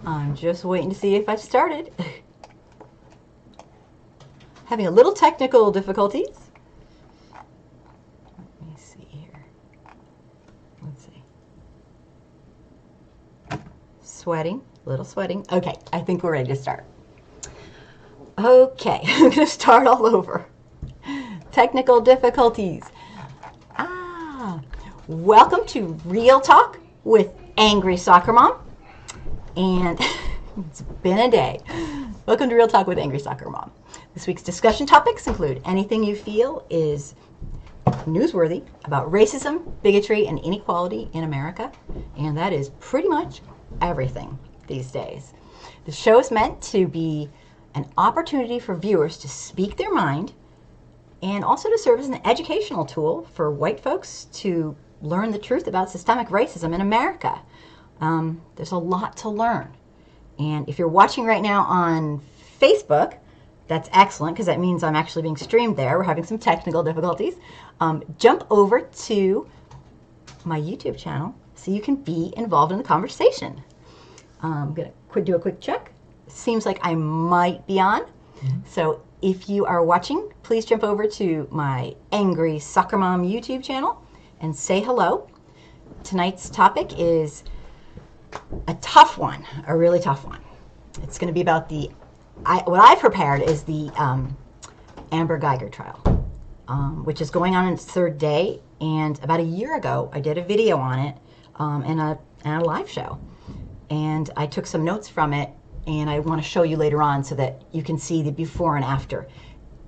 I'm just waiting to see if I've started. Having a little technical difficulties. Let me see here. Let's see. Sweating, a little sweating. Okay, I think we're ready to start. Okay, I'm going to start all over. Technical difficulties. Welcome to Real Talk with Angry Soccer Mom. And it's been a day. Welcome to Real Talk with Angry Soccer Mom. This week's discussion topics include anything you feel is newsworthy about racism, bigotry, and inequality in America. And that is pretty much everything these days. The show is meant to be an opportunity for viewers to speak their mind and also to serve as an educational tool for white folks to learn the truth about systemic racism in America. There's a lot to learn. And if you're watching right now on Facebook, that's excellent because that means I'm actually being streamed there. We're having some technical difficulties. Jump over to my YouTube channel so you can be involved in the conversation. I'm going to do a quick check. Seems like I might be on. So if you are watching, please jump over to my Angry Soccer Mom YouTube channel and say hello. Tonight's topic is a tough one, a really tough one. It's going to be about what I've prepared is the Amber Guyger trial, which is going on its third day. And about a year ago, I did a video on it in a live show. And I took some notes from it, and I want to show you later on so that you can see the before and after.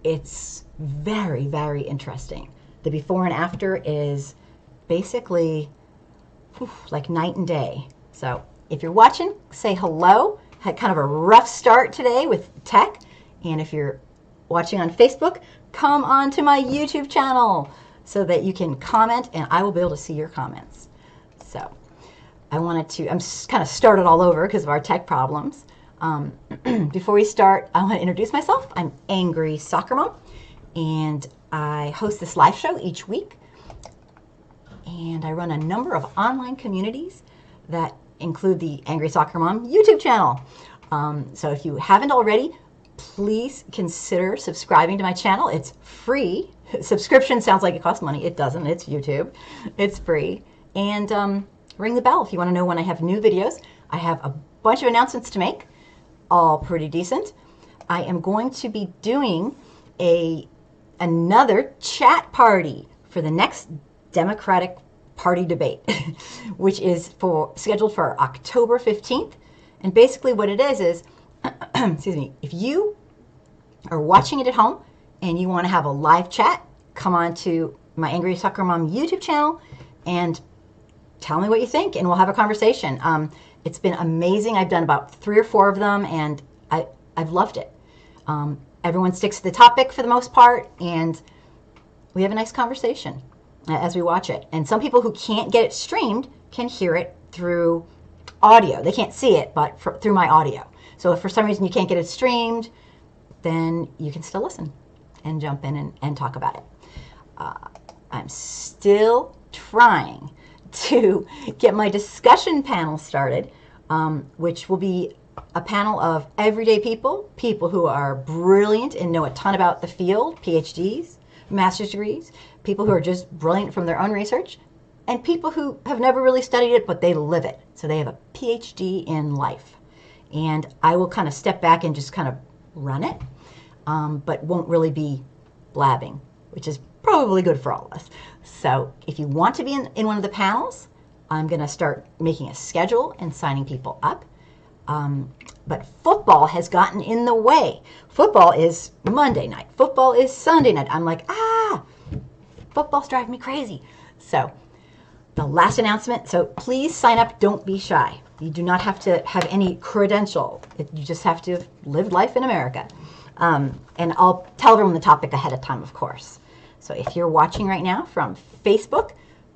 It's very, very interesting. The before and after is basically like night and day. So if you're watching, say hello. Had kind of a rough start today with tech. And if you're watching on Facebook, come on to my YouTube channel so that you can comment and I will be able to see your comments. So I'm kind of started all over because of our tech problems. Before we start, I want to introduce myself. I'm Angry Soccer Mom, and I host this live show each week. And I run a number of online communities that include the Angry Soccer Mom YouTube channel. So if you haven't already, please consider subscribing to my channel. It's free. Subscription sounds like it costs money. It doesn't. It's YouTube. It's free. And ring the bell if you want to know when I have new videos. I have a bunch of announcements to make, all pretty decent. I am going to be doing another chat party for the next Democratic Party debate, which is scheduled for October 15th. And basically what it is excuse me, if you are watching it at home and you want to have a live chat, come on to my Angry Soccer Mom YouTube channel and tell me what you think and we'll have a conversation. It's been amazing. I've done about 3 or 4 of them and I've loved it. Everyone sticks to the topic for the most part and we have a nice conversation as we watch it. And some people who can't get it streamed can hear it through audio. They can't see it, but through my audio. So if for some reason you can't get it streamed, then you can still listen and jump in and talk about it. I'm still trying to get my discussion panel started, which will be a panel of everyday people who are brilliant and know a ton about the field, PhDs, master's degrees, people who are just brilliant from their own research, and people who have never really studied it, but they live it. So they have a PhD in life. And I will kind of step back and just kind of run it, but won't really be blabbing, which is probably good for all of us. So if you want to be in one of the panels, I'm going to start making a schedule and signing people up. But football has gotten in the way. Football is Monday night. Football is Sunday night. I'm like, football's driving me crazy. So the last announcement, so please sign up. Don't be shy. You do not have to have any credential. You just have to live life in America. And I'll tell everyone the topic ahead of time, of course. So if you're watching right now from Facebook,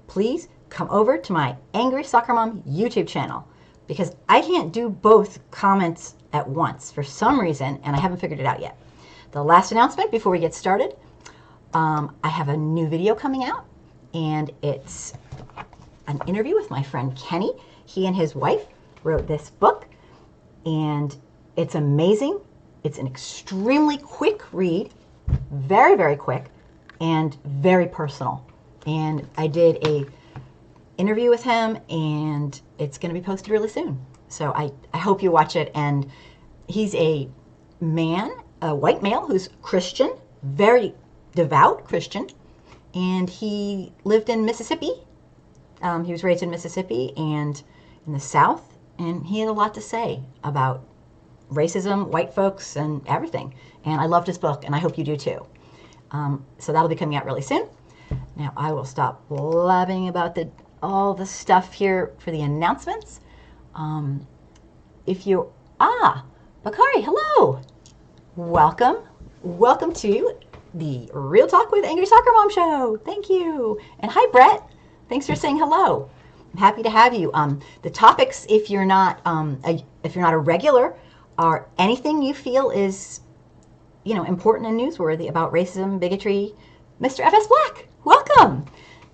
please come over to my Angry Soccer Mom YouTube channel because I can't do both comments at once for some reason, and I haven't figured it out yet. The last announcement before we get started, I have a new video coming out, and it's an interview with my friend Kenny. He and his wife wrote this book, and it's amazing. It's an extremely quick read, very, very quick, and very personal. And I did a interview with him, and it's going to be posted really soon. So I hope you watch it. And he's a man, a white male who's Christian, very devout Christian, and he lived in Mississippi. He was raised in Mississippi and in the South, and he had a lot to say about racism, white folks, and everything. And I loved his book, and I hope you do too. So that'll be coming out really soon. Now I will stop blabbing about all the stuff here for the announcements. Bakari, hello. Welcome to the Real Talk with Angry Soccer Mom show. Thank you. And hi, Brett. Thanks for saying hello. I'm happy to have you. The topics, if you're not a regular, are anything you feel is, important and newsworthy about racism, bigotry. Mr. F.S. Black, welcome,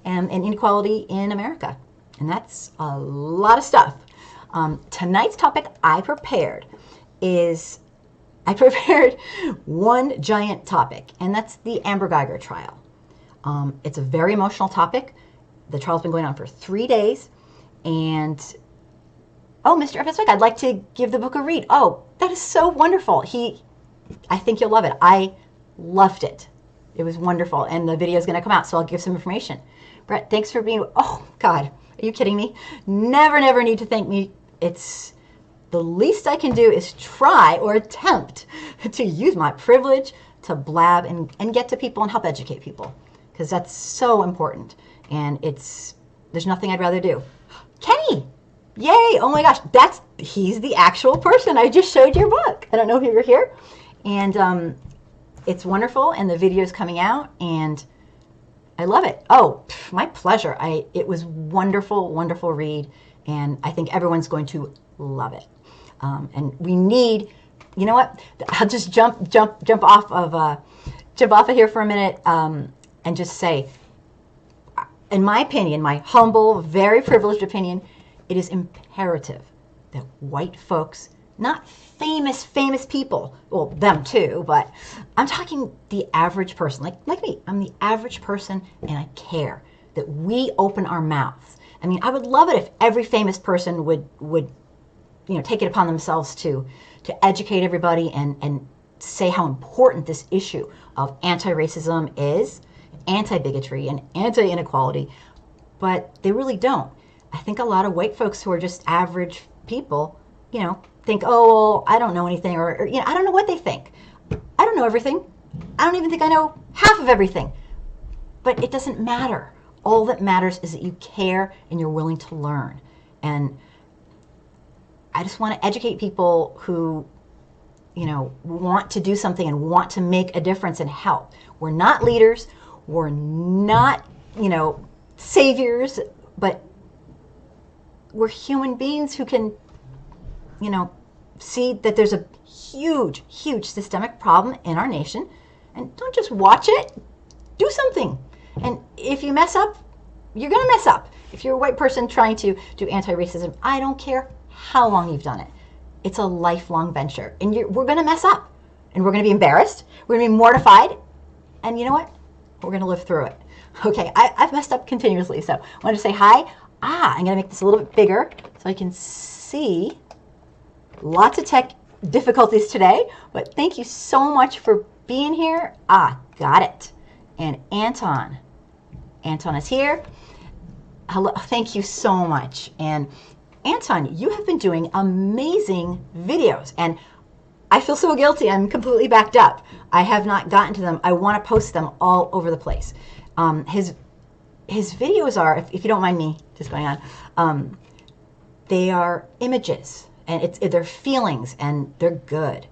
and inequality in America. And that's a lot of stuff. Tonight's topic I prepared one giant topic, and that's the Amber Guyger trial. It's a very emotional topic. The trial's been going on for 3 days, and Mr. F.S. Black, I'd like to give the book a read. Oh, that is so wonderful. I think you'll love it. I loved it. It was wonderful, and the video is going to come out, so I'll give some information. Brett, thanks for being. Oh God, are you kidding me? Never need to thank me. It's the least I can do is try or attempt to use my privilege to blab and get to people and help educate people, because that's so important. And there's nothing I'd rather do. Kenny, yay! Oh my gosh, he's the actual person I just showed your book. I don't know if you were here, and it's wonderful, and the video's coming out, and I love it. Oh, my pleasure. It was wonderful read, and I think everyone's going to love it. And we need, you know what? I'll just jump off of here for a minute, and just say, in my opinion, my humble, very privileged opinion, it is imperative that white folks, not famous people, well, them too, but I'm talking the average person, like me. I'm the average person, and I care that we open our mouths. I mean, I would love it if every famous person would take it upon themselves to educate everybody and say how important this issue of anti-racism is, anti-bigotry, and anti-inequality, but they really don't. I think a lot of white folks who are just average people, think, oh, well, I don't know anything, or I don't know what they think. I don't know everything. I don't even think I know half of everything. But it doesn't matter. All that matters is that you care and you're willing to learn. And I just want to educate people who, want to do something and want to make a difference and help. We're not leaders. We're not, saviors, but we're human beings who can, see that there's a huge systemic problem in our nation, and don't just watch it, do something. And if you mess up, you're going to mess up. If you're a white person trying to do anti-racism, I don't care how long you've done it. It's a lifelong venture, and we're going to mess up, and we're going to be embarrassed, we're going to be mortified, and you know what? We're going to live through it. Okay, I've messed up continuously, so I wanted to say hi. I'm going to make this a little bit bigger so I can see. Lots of tech difficulties today, but thank you so much for being here. Got it. And Anton is here. Hello, thank you so much. And Anton, you have been doing amazing videos, and I feel so guilty. I'm completely backed up. I have not gotten to them. I want to post them all over the place. His videos are, if you don't mind me just going on, they are images, and they're feelings, and they're good.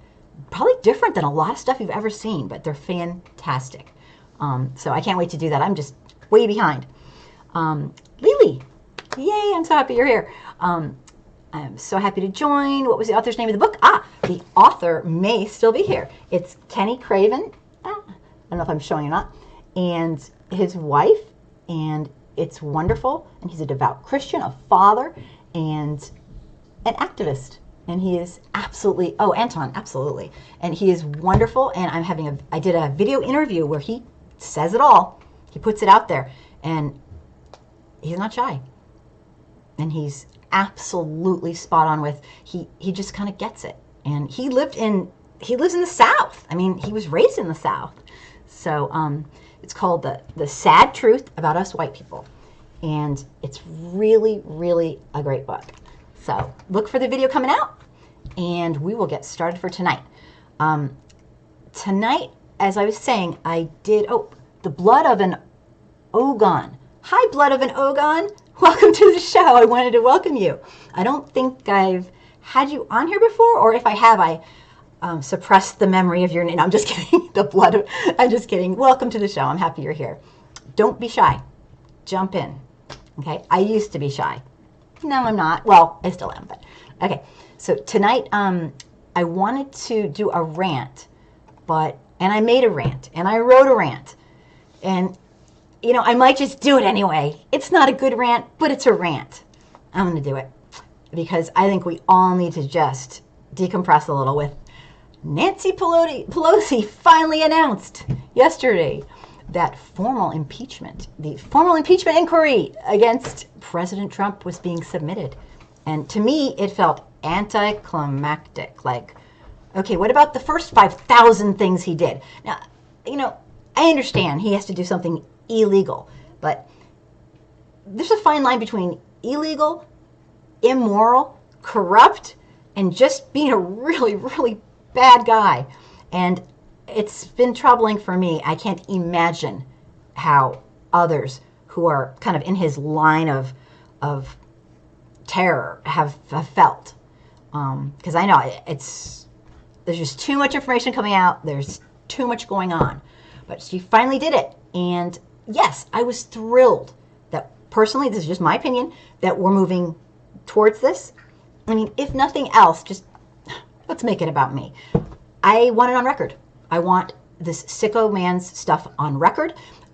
Probably different than a lot of stuff you've ever seen, but they're fantastic. So I can't wait to do that. I'm just way behind. Lily, yay, I'm so happy you're here. I'm so happy to join. What was the author's name of the book? The author may still be here. It's Kenny Craven. I don't know if I'm showing or not. And his wife, and it's wonderful. And he's a devout Christian, a father, and an activist. And he is absolutely, oh, Anton, absolutely. And he is wonderful. And I did a video interview where he says it all. He puts it out there. And he's not shy. And he's absolutely spot on with, he just kind of gets it. And he lives in the South. I mean, he was raised in the South. So it's called The Sad Truth About Us White People. And it's really, really a great book. So look for the video coming out, and we will get started for tonight. Tonight, as I was saying, I did, the blood of an Ogon. Hi, blood of an Ogon. Welcome to the show. I wanted to welcome you. I don't think I've had you on here before, or if I have, I suppressed the memory of your name. I'm just kidding. I'm just kidding. Welcome to the show. I'm happy you're here. Don't be shy. Jump in. Okay? I used to be shy. No, I'm not. Well, I still am, but okay. So tonight, I wanted to do a rant, and I made a rant, and I wrote a rant, and I might just do it anyway. It's not a good rant, but it's a rant. I'm going to do it because I think we all need to just decompress a little with Nancy Pelosi finally announced yesterday that the formal impeachment inquiry against President Trump was being submitted. And to me, it felt anticlimactic. Like, okay, what about the first 5,000 things he did? Now, I understand he has to do something illegal, but there's a fine line between illegal, immoral, corrupt, and just being a really, really bad guy. And it's been troubling for me. I can't imagine how others who are kind of in his line of terror have felt. Because I know there's just too much information coming out. There's too much going on. But she finally did it. And yes, I was thrilled that personally, this is just my opinion, that we're moving towards this. I mean, if nothing else, just let's make it about me. I want it on record. I want this sicko man's stuff on record.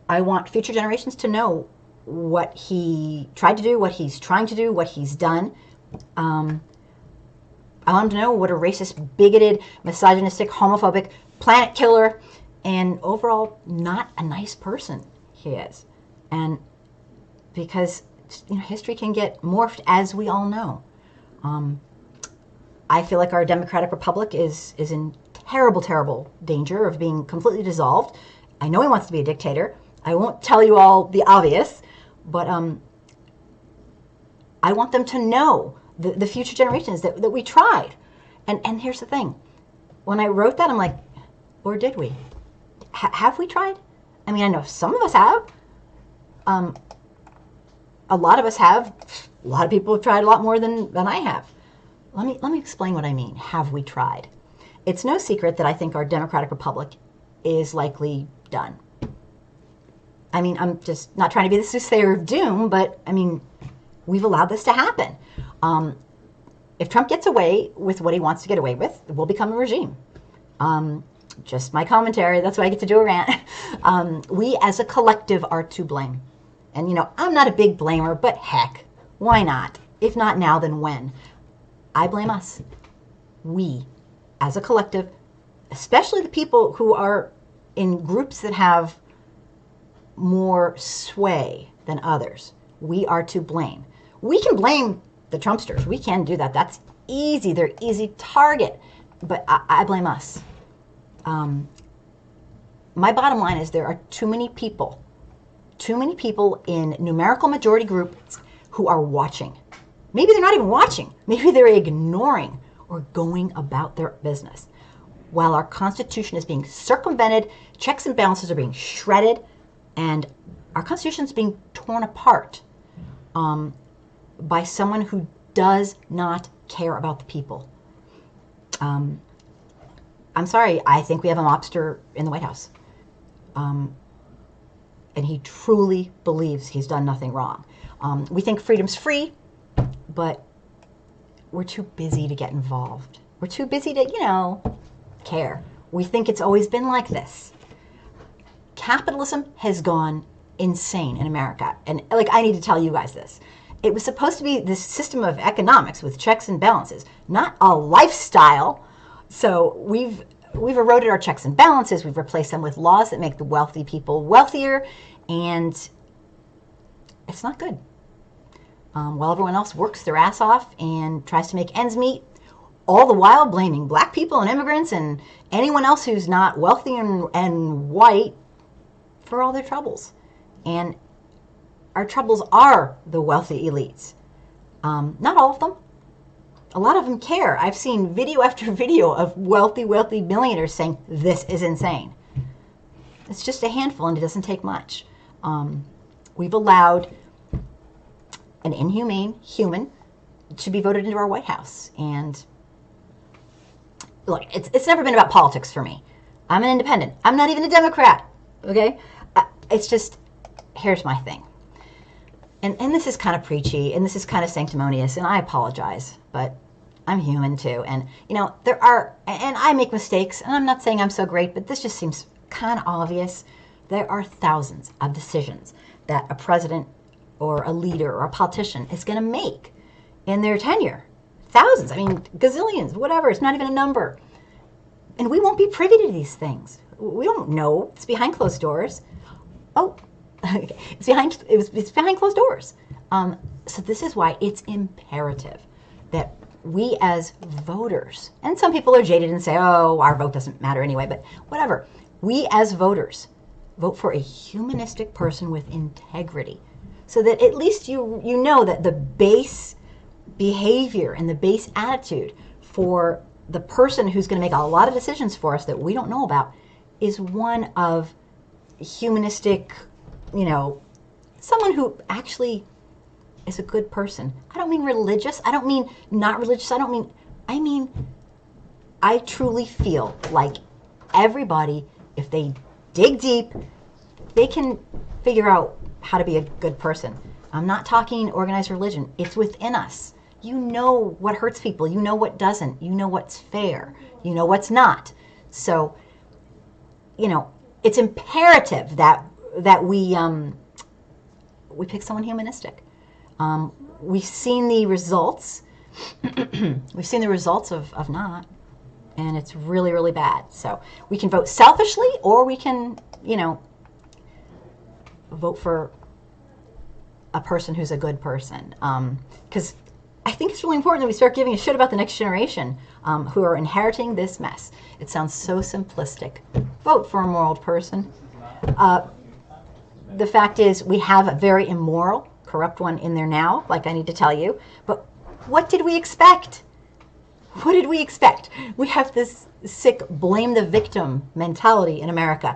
I want future generations to know what he tried to do, what he's trying to do, what he's done. I want him to know what a racist, bigoted, misogynistic, homophobic, planet killer, and overall not a nice person he is. And because history can get morphed, as we all know. I feel like our democratic republic is in terrible, terrible danger of being completely dissolved. I know he wants to be a dictator. I won't tell you all the obvious, but I want them to know, the future generations, that we tried. And here's the thing. When I wrote that, I'm like, or did we? Have we tried? I mean, I know some of us have. A lot of us have. A lot of people have tried a lot more than I have. Let me explain what I mean. Have we tried? It's no secret that I think our democratic republic is likely done. I mean, I'm just not trying to be the soothsayer of doom, but I mean, we've allowed this to happen. If Trump gets away with what he wants to get away with, we'll become a regime. Just my commentary. That's why I get to do a rant. We as a collective are to blame. And I'm not a big blamer, but heck, why not? If not now, then when? I blame us. We, as a collective, especially the people who are in groups that have more sway than others, we are to blame. We can blame the Trumpsters. We can do that. That's easy. They're easy target. But I blame us. My bottom line is there are too many people in numerical majority groups who are watching. Maybe they're not even watching. Maybe they're ignoring or going about their business. While our Constitution is being circumvented, checks and balances are being shredded, and our Constitution is being torn apart by someone who does not care about the people. I'm sorry, I think we have a mobster in the White House. And he truly believes he's done nothing wrong. We think freedom's free, but we're too busy to get involved. We're too busy to, care. We think it's always been like this. Capitalism has gone insane in America. And I need to tell you guys this. it was supposed to be this system of economics with checks and balances, not a lifestyle. So we've eroded our checks and balances. We've replaced them with laws that make the wealthy people wealthier, and it's not good. While everyone else works their ass off and tries to make ends meet, all the while blaming black people and immigrants and anyone else who's not wealthy and white for all their troubles. And our troubles are the wealthy elites. Not all of them. A lot of them care. I've seen video after video of wealthy millionaires saying, this is insane. It's just a handful and it doesn't take much. We've allowed an inhumane human to be voted into our White House. And look, it's never been about politics for me. I'm an independent. I'm not even a Democrat, okay? It's just, here's my thing. And this is kind of preachy, and this is kind of sanctimonious, and I apologize, but I'm human too. And, you know, there are, and I make mistakes, and I'm not saying I'm so great, but this just seems kind of obvious. There are thousands of decisions that a president or a leader or a politician is going to make in their tenure. Thousands, I mean, gazillions, whatever, it's not even a number. And we won't be privy to these things. We don't know. It's behind closed doors. Oh, it's behind closed doors. So this is why it's imperative that we as voters, and some people are jaded and say, oh, our vote doesn't matter anyway, but whatever. We as voters vote for a humanistic person with integrity, so that at least you know that the base behavior and the base attitude for the person who's going to make a lot of decisions for us that we don't know about is one of humanistic, you know, someone who actually is a good person. I don't mean religious. I don't mean not religious. I mean, I truly feel like everybody, if they dig deep, they can figure out how to be a good person. I'm not talking organized religion. It's within us. You know what hurts people. You know what doesn't. You know what's fair. You know what's not. So, you know, it's imperative that we pick someone humanistic. We've seen the results. We've seen the results of not, and it's really, really bad. So we can vote selfishly, or we can, you know, vote for a person who's a good person. Because I think it's really important that we start giving a shit about the next generation who are inheriting this mess. It sounds so simplistic. Vote for a moral person. The fact is, we have a very immoral, corrupt one in there now, like I need to tell you. But what did we expect? What did we expect? We have this sick blame the victim mentality in America.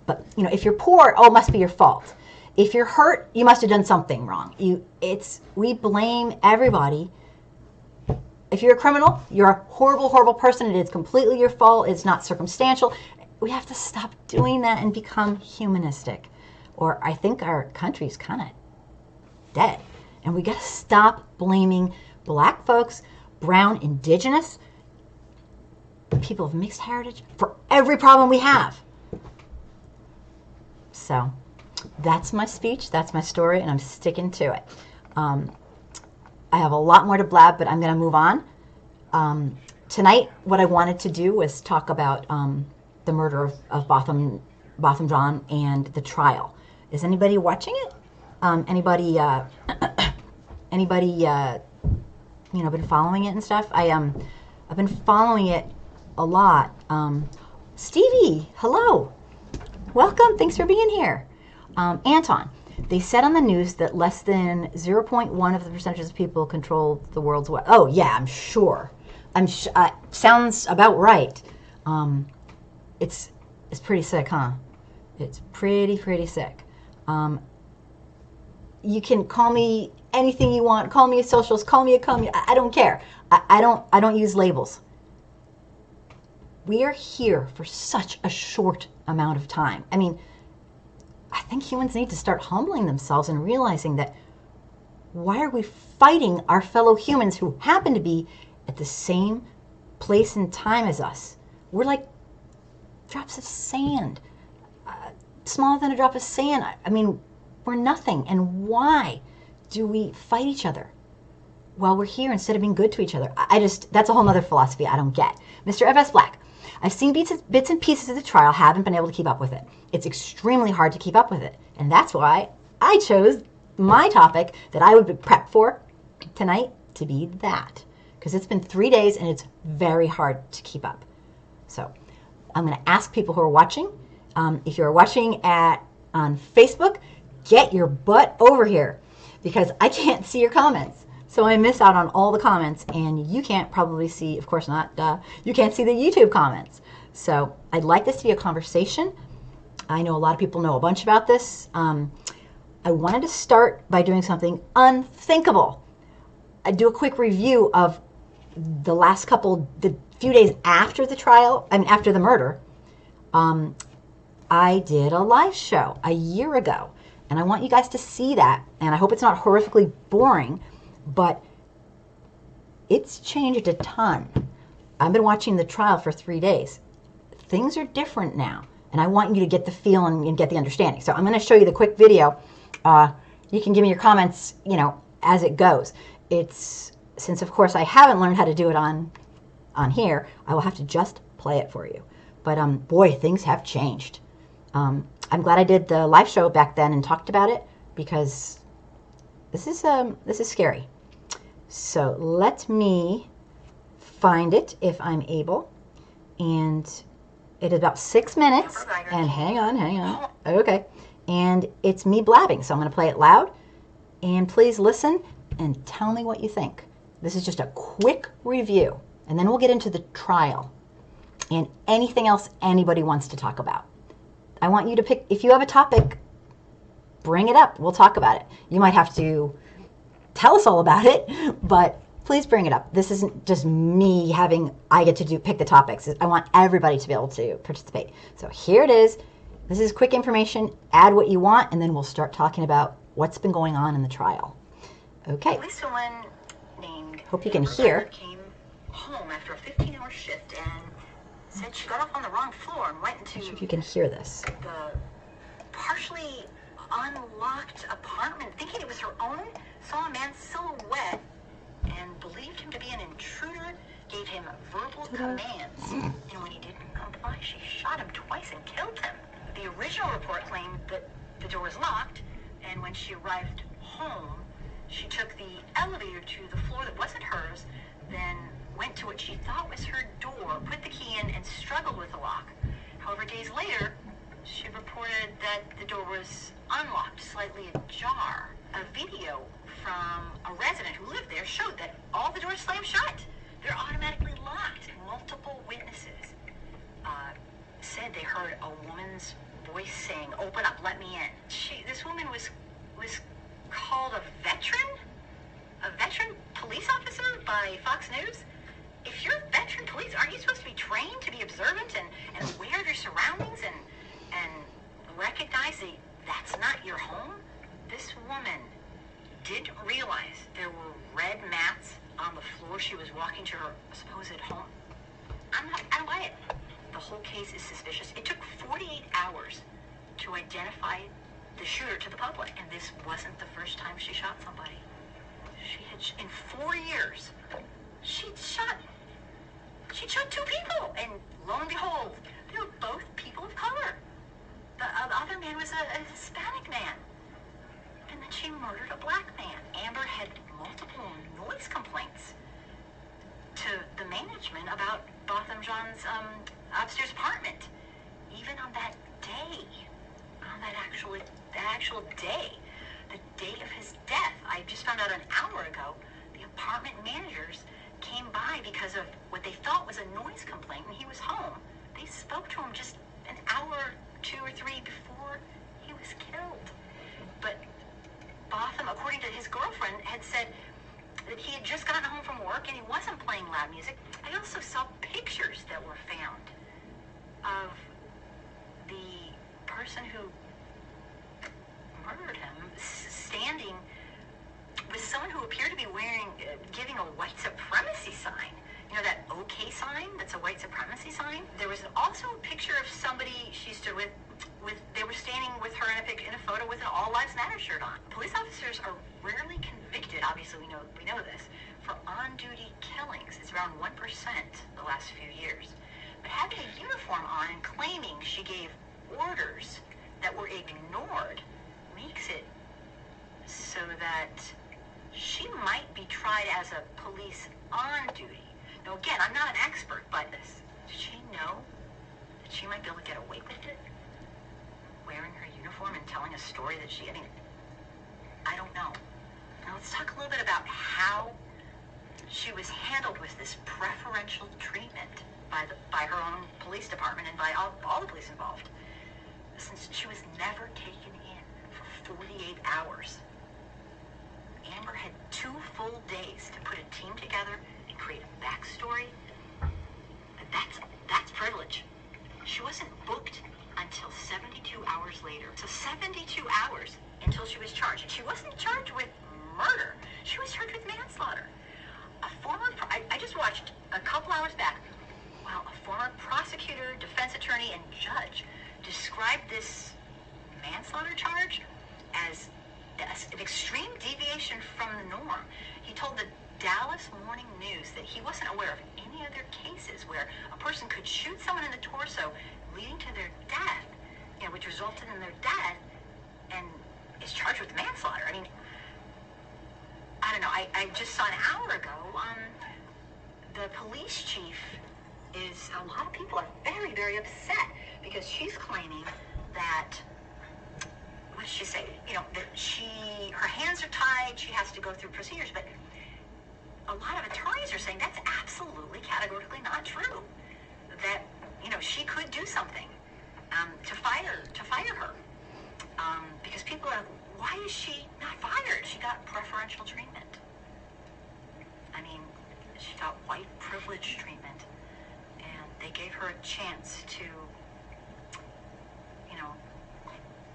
But, you know, if you're poor, oh, it must be your fault. If you're hurt, you must have done something wrong. We blame everybody. If you're a criminal, you're a horrible, horrible person. It is completely your fault. It's not circumstantial. We have to stop doing that and become humanistic. Or I think our country's kind of dead. And we got to stop blaming black folks, brown, indigenous, people of mixed heritage for every problem we have. So that's my speech, that's my story, and I'm sticking to it. I have a lot more to blab, but I'm going to move on. Tonight, what I wanted to do was talk about the murder of Botham Jean and the trial. Is anybody watching it? Anybody you know, been following it and stuff? I've been following it a lot. Stevie, hello. Welcome. Thanks for being here. Anton, they said on the news that less than 0.1 of the percentages of people control the world's wealth. Oh, yeah, I'm sure. Sounds about right. It's pretty sick, huh? It's pretty sick. You can call me anything you want. Call me a socialist. Call me a communist. I don't care. I don't use labels. We are here for such a short amount of time. I mean, I think humans need to start humbling themselves and realizing that why are we fighting our fellow humans who happen to be at the same place and time as us? We're like drops of sand, smaller than a drop of sand. I mean, we're nothing. And why do we fight each other while we're here instead of being good to each other? That's a whole other philosophy I don't get. Mr. F.S. Black, I've seen bits and pieces of the trial, haven't been able to keep up with it. It's extremely hard to keep up with it. And that's why I chose my topic that I would prep for tonight to be that. Because it's been 3 days and it's very hard to keep up. So I'm going to ask people who are watching, if you're watching on Facebook, get your butt over here because I can't see your comments. So I miss out on all the comments, and you can't probably see, of course not, you can't see the YouTube comments. So I'd like this to be a conversation. I know a lot of people know a bunch about this. I wanted to start by doing something unthinkable. I'd do a quick review of the few days after the trial, after the murder. I did a live show a year ago, and I want you guys to see that, and I hope it's not horrifically boring, but it's changed a ton. I've been watching the trial for 3 days. Things are different now, and I want you to get the feel and get the understanding. So I'm going to show you the quick video. You can give me your comments, as it goes. Since of course I haven't learned how to do it on here, I will have to just play it for you. But boy, things have changed. I'm glad I did the live show back then and talked about it because this is scary. So let me find it if I'm able. And it is about 6 minutes. And hang on. Okay. And it's me blabbing, so I'm going to play it loud. And please listen and tell me what you think. This is just a quick review. And then we'll get into the trial and anything else anybody wants to talk about. I want you to pick, if you have a topic, bring it up. We'll talk about it. You might have to tell us all about it, but please bring it up. This isn't just me I get to pick the topics. I want everybody to be able to participate. So here it is. This is quick information. Add what you want, and then we'll start talking about what's been going on in the trial. Okay. Police woman named Hope you can Amber hear. Guyger came home after a 15-hour shift and said she got off on the wrong floor and went into Not sure if you can hear this. the partially unlocked apartment, thinking it was her own, saw a man's silhouette and believed him to be an intruder, gave him verbal commands, and when he didn't comply, she shot him twice and killed him. The original report claimed that the door was locked, and when she arrived home, she took the elevator to the floor that wasn't hers, then went to what she thought was her door, put the key in, and struggled with the lock. However, days later, she reported that the door was unlocked, slightly ajar. A video from a resident who lived there showed that all the doors slammed shut. They're automatically locked. Multiple witnesses said they heard a woman's voice saying, "Open up, let me in." This woman was called a veteran police officer by Fox News. If you're veteran police, aren't you supposed to be trained to be observant and aware of your surroundings and recognize that that's not your home? This woman didn't realize there were red mats on the floor she was walking to her supposed home. I don't buy it. The whole case is suspicious. It took 48 hours to identify the shooter to the public, and this wasn't the first time she shot somebody. In 4 years, she'd shot 2 people, and lo and behold, they were both people of color. The other man was a Hispanic man. And then she murdered a black man. Amber had multiple noise complaints to the management about Botham Jean's upstairs apartment. Even on that day, on that actual day, the day of his death, I just found out an hour ago, the apartment managers came by because of what they thought was a noise complaint when he was home. They spoke to him just an hour, 2 or 3 before he was killed. But Botham, according to his girlfriend, had said that he had just gotten home from work and he wasn't playing loud music. I also saw pictures that were found of the person who murdered him standing with someone who appeared to be giving a white supremacy sign. You know that OK sign that's a white supremacy sign? There was also a picture of somebody she stood with they were standing with her in a photo with an All Lives Matter shirt on. Police officers are rarely convicted. Obviously, we know this, for on-duty killings. It's around 1% the last few years. But having a uniform on and claiming she gave orders that were ignored makes it so that she might be tried as a police on duty. Now, again, I'm not an expert, but did she know that she might be able to get away with it? Wearing her uniform and telling a story that I don't know. Now, let's talk a little bit about how she was handled with this preferential treatment by her own police department and by all the police involved. Since she was never taken in for 48 hours, Amber had 2 full days to put a team together and create a backstory. But that's privilege. She wasn't booked until 72 hours later. So 72 hours until she was charged. And she wasn't charged with murder. She was charged with manslaughter. I just watched a couple hours back while a former prosecutor, defense attorney, and judge described this manslaughter charge as an extreme deviation from the norm. He told the Dallas Morning News that he wasn't aware of any other cases where a person could shoot someone in the torso, leading to their death, which resulted in their death, and is charged with manslaughter. I mean, I don't know. I just saw an hour ago, the police chief a lot of people are very, very upset because she's claiming that, what did she say? That her hands are tied, she has to go through procedures, but a lot of attorneys are saying that's absolutely categorically not true. That, she could do something to fire her. Because people are, why is she not fired? She got preferential treatment. I mean, she got white privilege treatment. And they gave her a chance to,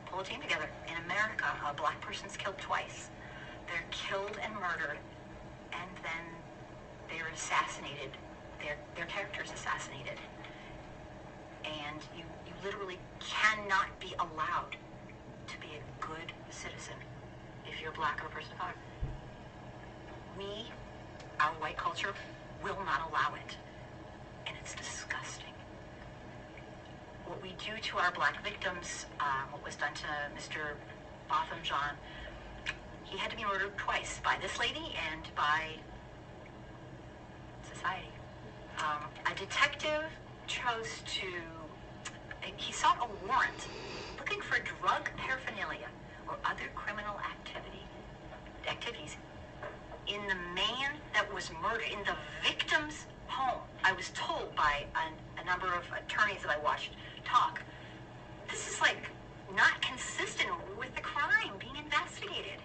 pull a team together. In America, a black person's killed twice. They're killed and murdered, and then they're assassinated. Their character's assassinated. And you literally cannot be allowed to be a good citizen if you're black or a person of color. Our white culture, will not allow it. And it's disgusting. What we do to our black victims, what was done to Mr. Botham Jean, he had to be murdered twice, by this lady and by society. A detective he sought a warrant looking for drug paraphernalia or other criminal activities in the man that was murdered, in the victim's home. I was told by a number of attorneys that I watched talk, this is not consistent with the crime being investigated.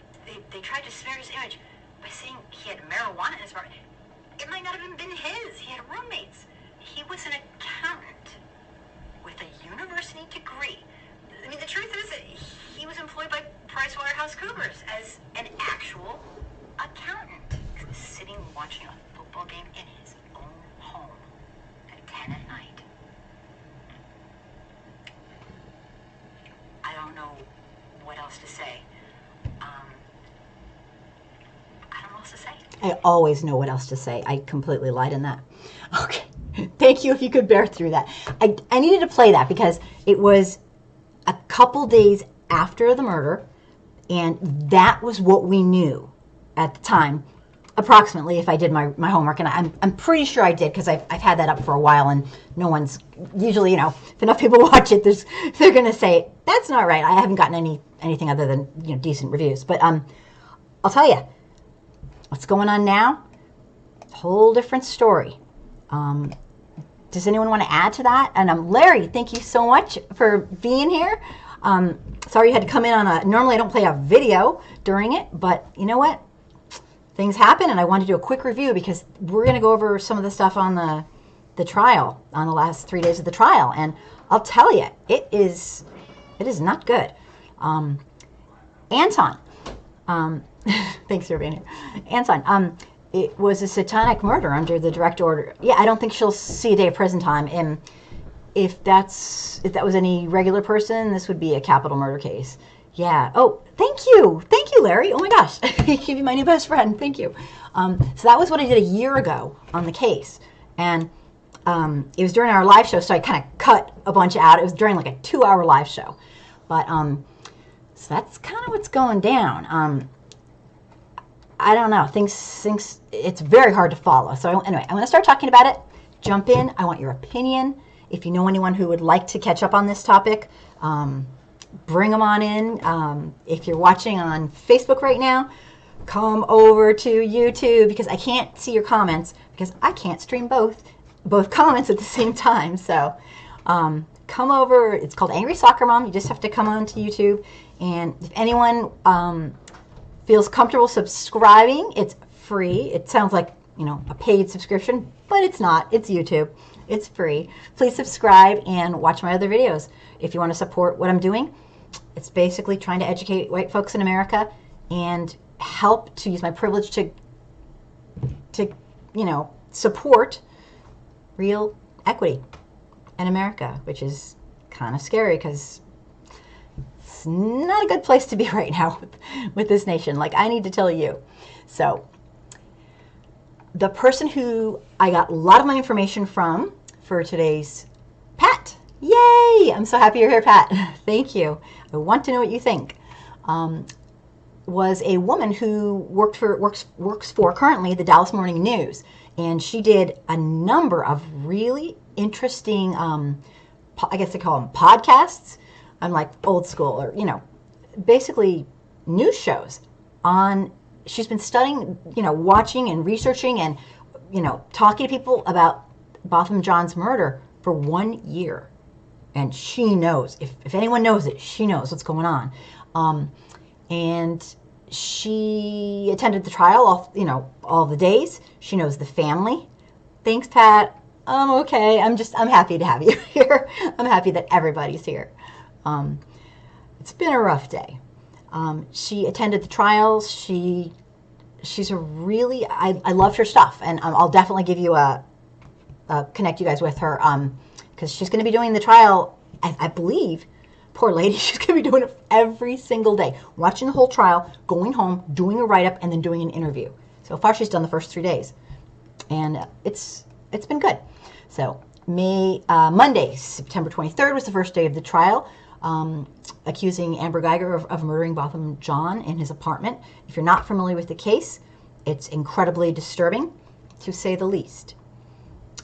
They tried to smear his image by saying he had marijuana in his apartment. It might not have even been his. He had roommates. He was an accountant with a university degree. I mean, the truth is that he was employed by PricewaterhouseCoopers as an actual accountant. He was sitting watching a football game in his own home at 10 at night. I don't know what else to say. I don't know what else to say. I always know what else to say. I completely lied in that. Okay. Thank you if you could bear through that. I needed to play that because it was a couple days after the murder, and that was what we knew at the time, approximately, if I did my homework. And I'm pretty sure I did because I've had that up for a while, and no one's, usually, if enough people watch it, they're going to say, that's not right. I haven't gotten anything other than decent reviews. But I'll tell you, what's going on now, whole different story. Does anyone want to add to that? And Larry, thank you so much for being here. Sorry you had to come in normally I don't play a video during it, but you know what? Things happen, and I wanted to do a quick review because we're going to go over some of the stuff on the trial, on the last 3 days of the trial. And I'll tell you, it is not good. Anton, thanks for being here. Anton, it was a satanic murder under the direct order. Yeah, I don't think she'll see a day of prison time. And if that was any regular person, this would be a capital murder case. Yeah. Oh, thank you. Thank you, Larry. Oh my gosh. You'd be my new best friend. Thank you. So that was what I did a year ago on the case. And it was during our live show, so I kind of cut a bunch out. It was during like a 2-hour live show. But so that's kind of what's going down. I don't know. Things, it's very hard to follow. So anyway, I'm going to start talking about it. Jump in. I want your opinion. If you know anyone who would like to catch up on this topic, bring them on in. If you're watching on Facebook right now, come over to YouTube, because I can't see your comments because I can't stream both comments at the same time. So come over. It's called Angry Soccer Mom. You just have to come on to YouTube. And if anyone feels comfortable subscribing, it's free. It sounds like, you know, a paid subscription, but it's not. It's YouTube. It's free. Please subscribe and watch my other videos. If you want to support what I'm doing, it's basically trying to educate white folks in America and help to use my privilege to you know, support real equity in America, which is kind of scary because it's not a good place to be right now with this nation. Like, I need to tell you. So the person who I got a lot of my information from for today's, Pat. Yay! I'm so happy you're here, Pat. Thank you. I want to know what you think. Was a woman who works for currently the Dallas Morning News, and she did a number of really interesting, I guess they call them podcasts. I'm like old school, or, you know, basically news shows on. She's been studying, you know, watching and researching and, you know, talking to people about Botham Jean's murder for 1 year. And she knows, if anyone knows it, she knows what's going on. And she attended the trial, all the days. She knows the family. Thanks, Pat. I'm okay. I'm happy to have you here. I'm happy that everybody's here. It's been a rough day. She attended the trials. She's a really, I loved her stuff, and I'll definitely give you connect you guys with her, because she's going to be doing the trial, I believe. Poor lady, she's going to be doing it every single day, watching the whole trial, going home, doing a write-up, and then doing an interview. So far, she's done the first 3 days, and it's been good. So Monday, September 23rd, was the first day of the trial, accusing Amber Guyger of murdering Botham Jean in his apartment. If you're not familiar with the case, it's incredibly disturbing, to say the least.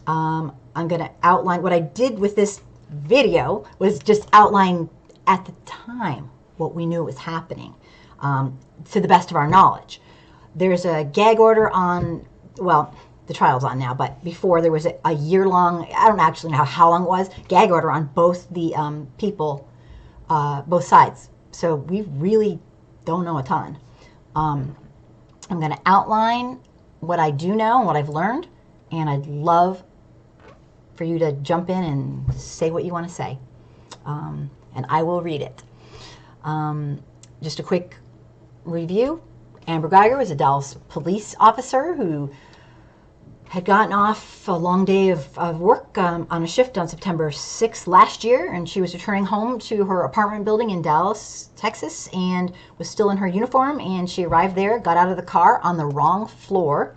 I'm going to outline what I did with this video, was just outline at the time what we knew was happening, to the best of our knowledge. There's a gag order on, well, the trial's on now, but before there was a year-long, I don't actually know how long it was, gag order on both the people, both sides. So we really don't know a ton. I'm going to outline what I do know and what I've learned, and I'd love for you to jump in and say what you want to say. And I will read it. Just a quick review. Amber Guyger was a Dallas police officer who had gotten off a long day of work on a shift on September 6th last year, and she was returning home to her apartment building in Dallas, Texas, and was still in her uniform, and she arrived there, got out of the car on the wrong floor.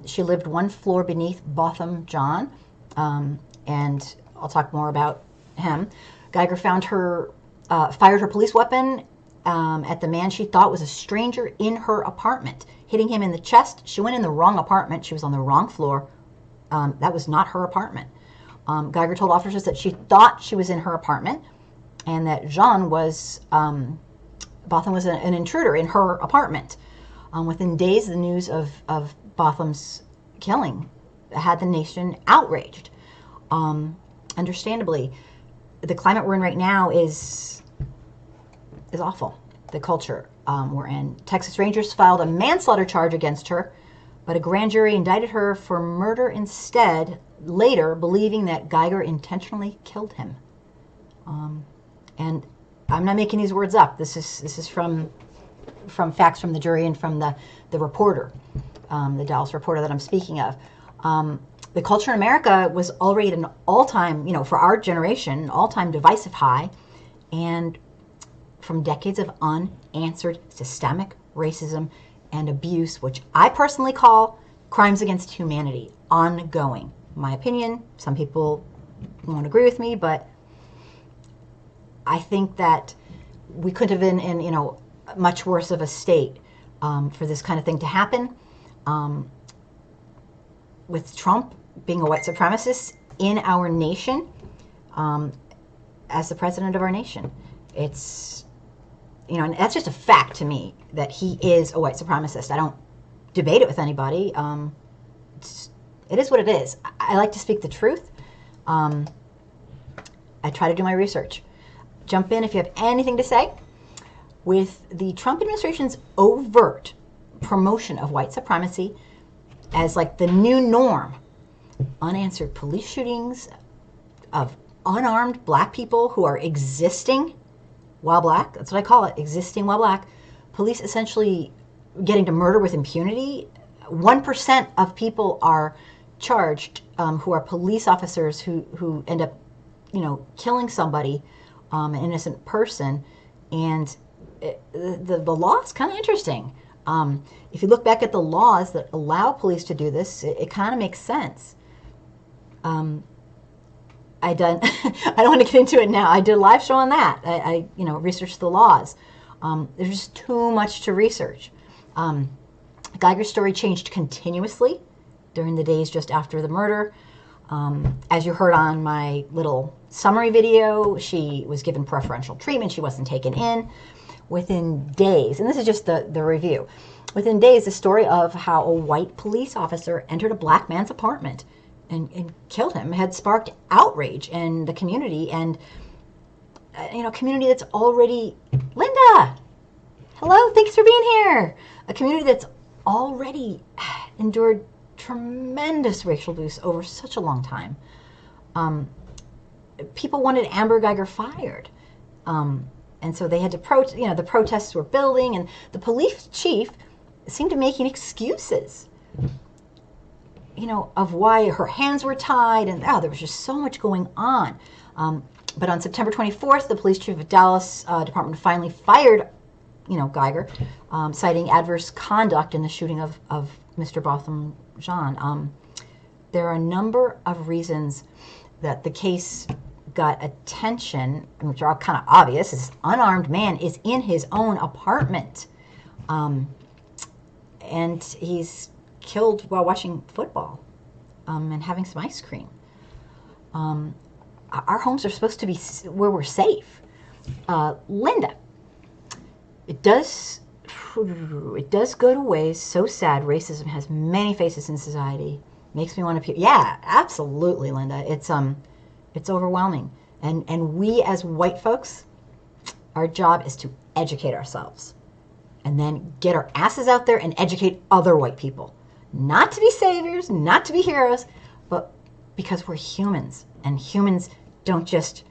She lived one floor beneath Botham Jean, and I'll talk more about him. Guyger found her, fired her police weapon at the man she thought was a stranger in her apartment, hitting him in the chest. She went in the wrong apartment. She was on the wrong floor. That was not her apartment. Guyger told officers that she thought she was in her apartment and that Jean was, Botham was an intruder in her apartment. Within days, the news of Botham's killing had the nation outraged. Understandably, the climate we're in right now is awful. The culture we're in. Texas Rangers filed a manslaughter charge against her, but a grand jury indicted her for murder instead, later believing that Guyger intentionally killed him. And I'm not making these words up. This is from facts from the jury and from the reporter, the Dallas reporter that I'm speaking of. The culture in America was already at an all-time, for our generation, all-time divisive high. And from decades of unanswered systemic racism and abuse, which I personally call crimes against humanity, ongoing. My opinion, some people won't agree with me, but I think that we could have been in, much worse of a state for this kind of thing to happen. With Trump being a white supremacist in our nation, as the president of our nation, it's, and that's just a fact to me that he is a white supremacist. I don't debate it with anybody. It is what it is. I like to speak the truth. I try to do my research. Jump in if you have anything to say. With the Trump administration's overt promotion of white supremacy as like the new norm, unanswered police shootings of unarmed black people who are existing while black, that's what I call it, existing while black, police essentially getting to murder with impunity. 1% of people are charged who are police officers who end up, killing somebody, an innocent person, and the law is kind of interesting. If you look back at the laws that allow police to do this, it kind of makes sense. I don't want to get into it now. I did a live show on that. I researched the laws. There's just too much to research. Guyger's story changed continuously during the days just after the murder. As you heard on my little summary video, she was given preferential treatment. She wasn't taken in. Within days, and this is just the review, within days, the story of how a white police officer entered a black man's apartment and killed him had sparked outrage in the community, and community that's already, Linda, hello, thanks for being here, a community that's already endured tremendous racial abuse over such a long time. People wanted Amber Guyger fired. And so they had to the protests were building, and the police chief seemed to be making excuses, of why her hands were tied, and there was just so much going on. But on September 24th, the police chief of Dallas department finally fired, Guyger, citing adverse conduct in the shooting of Mr. Botham Jean. There are a number of reasons that the case got attention, which are all kind of obvious. This unarmed man is in his own apartment, and he's killed while watching football and having some ice cream. Our homes are supposed to be where we're safe. Linda, it does go to waste. So sad. Racism has many faces in society. Makes me want to puke. Yeah, absolutely, Linda. It's overwhelming. And we as white folks, our job is to educate ourselves and then get our asses out there and educate other white people. Not to be saviors, not to be heroes, but because we're humans, and humans don't just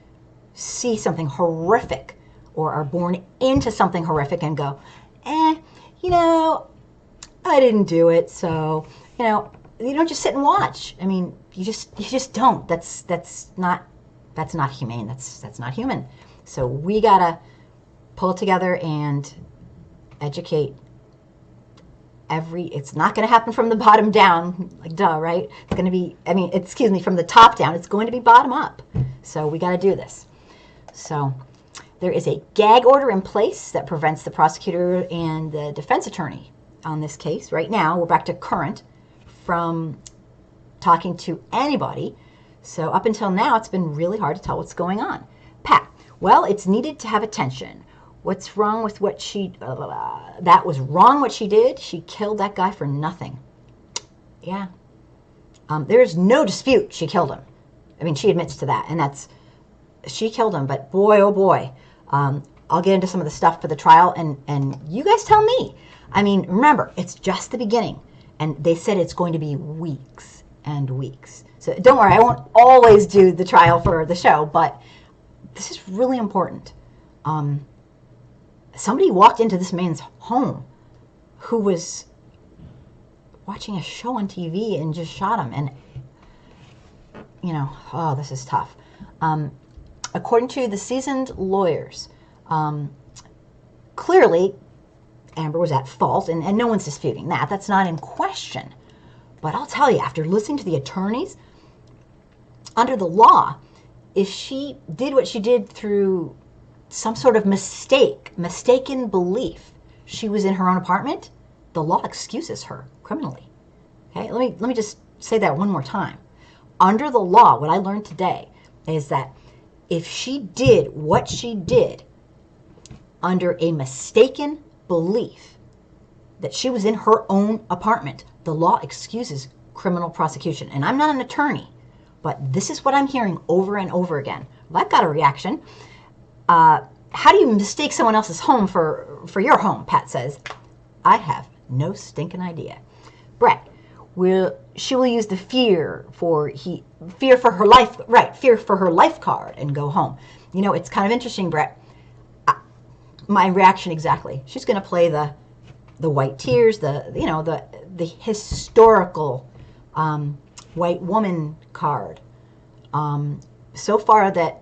see something horrific or are born into something horrific and go, I didn't do it, so, you don't just sit and watch. I mean, you just don't. That's not humane. That's not human. So we gotta pull it together and educate it's not going to happen from the bottom down, like duh, right? It's going to be, from the top down. It's going to be bottom up. So we got to do this. So there is a gag order in place that prevents the prosecutor and the defense attorney on this case. Right now, we're back to current, from talking to anybody. So up until now, it's been really hard to tell what's going on. Pat, well, it's needed to have attention. What's wrong with what that was wrong what she did. She killed that guy for nothing. Yeah. There is no dispute she killed him. She admits to that, and she killed him, but boy, oh boy. I'll get into some of the stuff for the trial, and you guys tell me. Remember, it's just the beginning, and they said it's going to be weeks and weeks. So don't worry, I won't always do the trial for the show, but this is really important. Somebody walked into this man's home who was watching a show on TV and just shot him. And, this is tough. According to the seasoned lawyers, clearly, Amber was at fault, and no one's disputing that. That's not in question. But I'll tell you, after listening to the attorneys, under the law, if she did what she did through some sort of mistaken belief, she was in her own apartment, the law excuses her criminally. Okay, let me just say that one more time. Under the law, what I learned today is that if she did what she did under a mistaken belief that she was in her own apartment, the law excuses criminal prosecution. And I'm not an attorney, but this is what I'm hearing over and over again. Well, I've got a reaction. How do you mistake someone else's home for your home? Pat says. I have no stinking idea. Brett, she will use the fear for her life, right? Fear for her life card and go home. You know, it's kind of interesting, Brett. My reaction exactly. She's going to play the white tears, the historical white woman card. So far that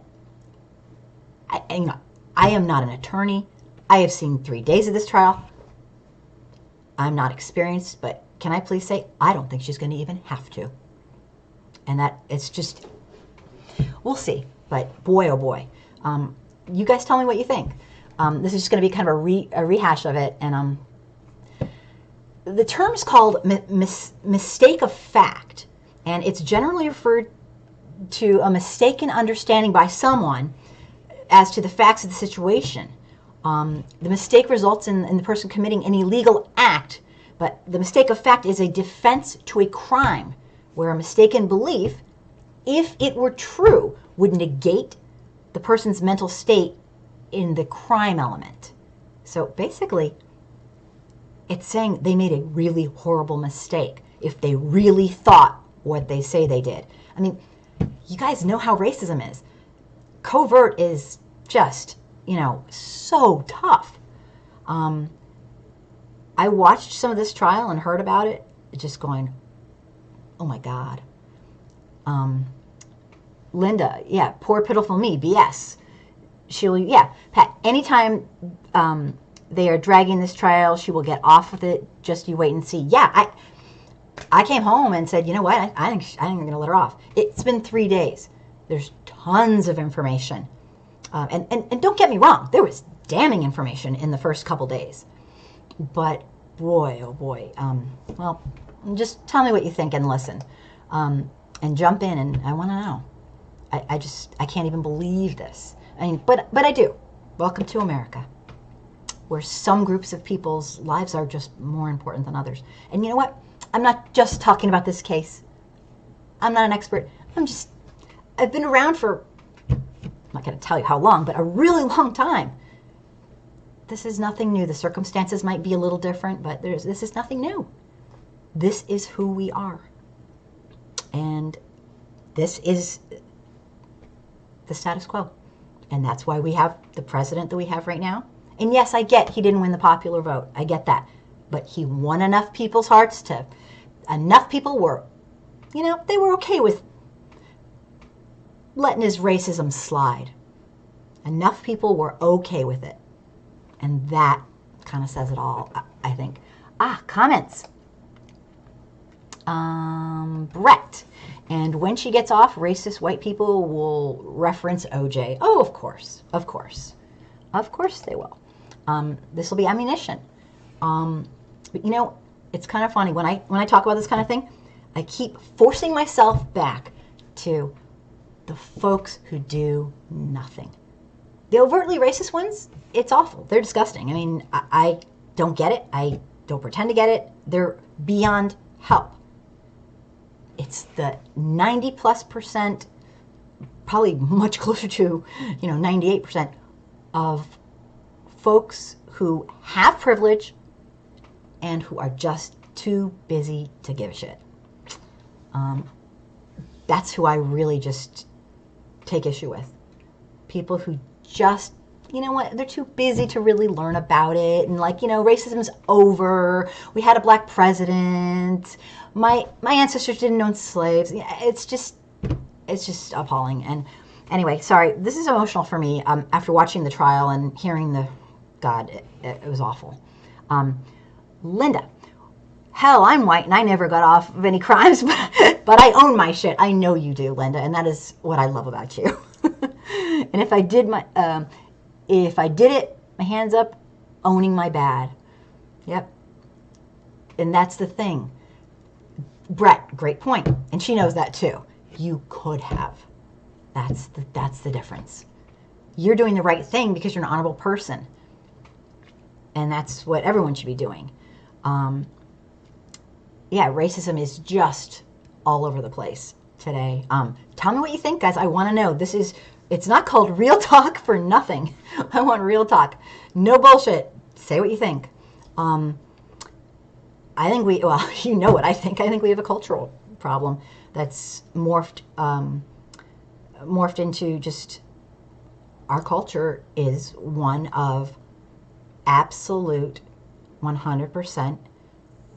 I am not an attorney. I have seen 3 days of this trial. I'm not experienced, but can I please say, I don't think she's going to even have to. And that it's just, we'll see. But boy, oh boy. You guys tell me what you think. This is just going to be kind of a rehash of it. And the term is called mistake of fact. And it's generally referred to a mistaken understanding by someone as to the facts of the situation. The mistake results in the person committing an illegal act, but the mistake of fact is a defense to a crime, where a mistaken belief, if it were true, would negate the person's mental state in the crime element. So basically, it's saying they made a really horrible mistake if they really thought what they say they did. I mean, you guys know how racism is. Covert is just, so tough. I watched some of this trial and heard about it, just going, oh my God. Linda, yeah, poor pitiful me, BS. Pat, anytime they are dragging this trial, she will get off with it. Just you wait and see. Yeah, I came home and said, you know what, I think I'm going to let her off. It's been 3 days. There's tons of information. And don't get me wrong, there was damning information in the first couple days. But boy, oh boy. Well, just tell me what you think and listen. And jump in, and I want to know. I can't even believe this. I mean, but I do. Welcome to America, where some groups of people's lives are just more important than others. And you know what? I'm not just talking about this case. I'm not an expert. I've been around for, I'm not going to tell you how long, but a really long time. This is nothing new. The circumstances might be a little different, but this is nothing new. This is who we are. And this is the status quo. And that's why we have the president that we have right now. And yes, I get he didn't win the popular vote. I get that. But he won enough people's hearts enough people were, they were okay with letting his racism slide. Enough people were okay with it. And that kind of says it all, I think. Comments. Brett. And when she gets off, racist white people will reference OJ. Oh, of course. Of course. Of course they will. This will be ammunition. But it's kind of funny. When I talk about this kind of thing, I keep forcing myself back to the folks who do nothing. The overtly racist ones, it's awful. They're disgusting. I mean, I don't get it. I don't pretend to get it. They're beyond help. It's the 90+%, probably much closer to, 98% of folks who have privilege and who are just too busy to give a shit. That's who I really just take issue with. People who just, they're too busy to really learn about it. And racism's over. We had a black president. My ancestors didn't own slaves. It's just appalling. And anyway, sorry, this is emotional for me after watching the trial and hearing the God, it was awful. Linda, hell, I'm white and I never got off of any crimes, but I own my shit. I know you do, Linda, and that is what I love about you. And if I did it, my hands up, owning my bad. Yep. And that's the thing. Brett, great point. And she knows that too. You could have. That's the difference. You're doing the right thing because you're an honorable person. And that's what everyone should be doing. Yeah, racism is just all over the place today. Tell me what you think, guys. I want to know. It's not called Real Talk for nothing. I want real talk. No bullshit. Say what you think. I think you know what I think. I think we have a cultural problem that's morphed into just, our culture is one of absolute 100%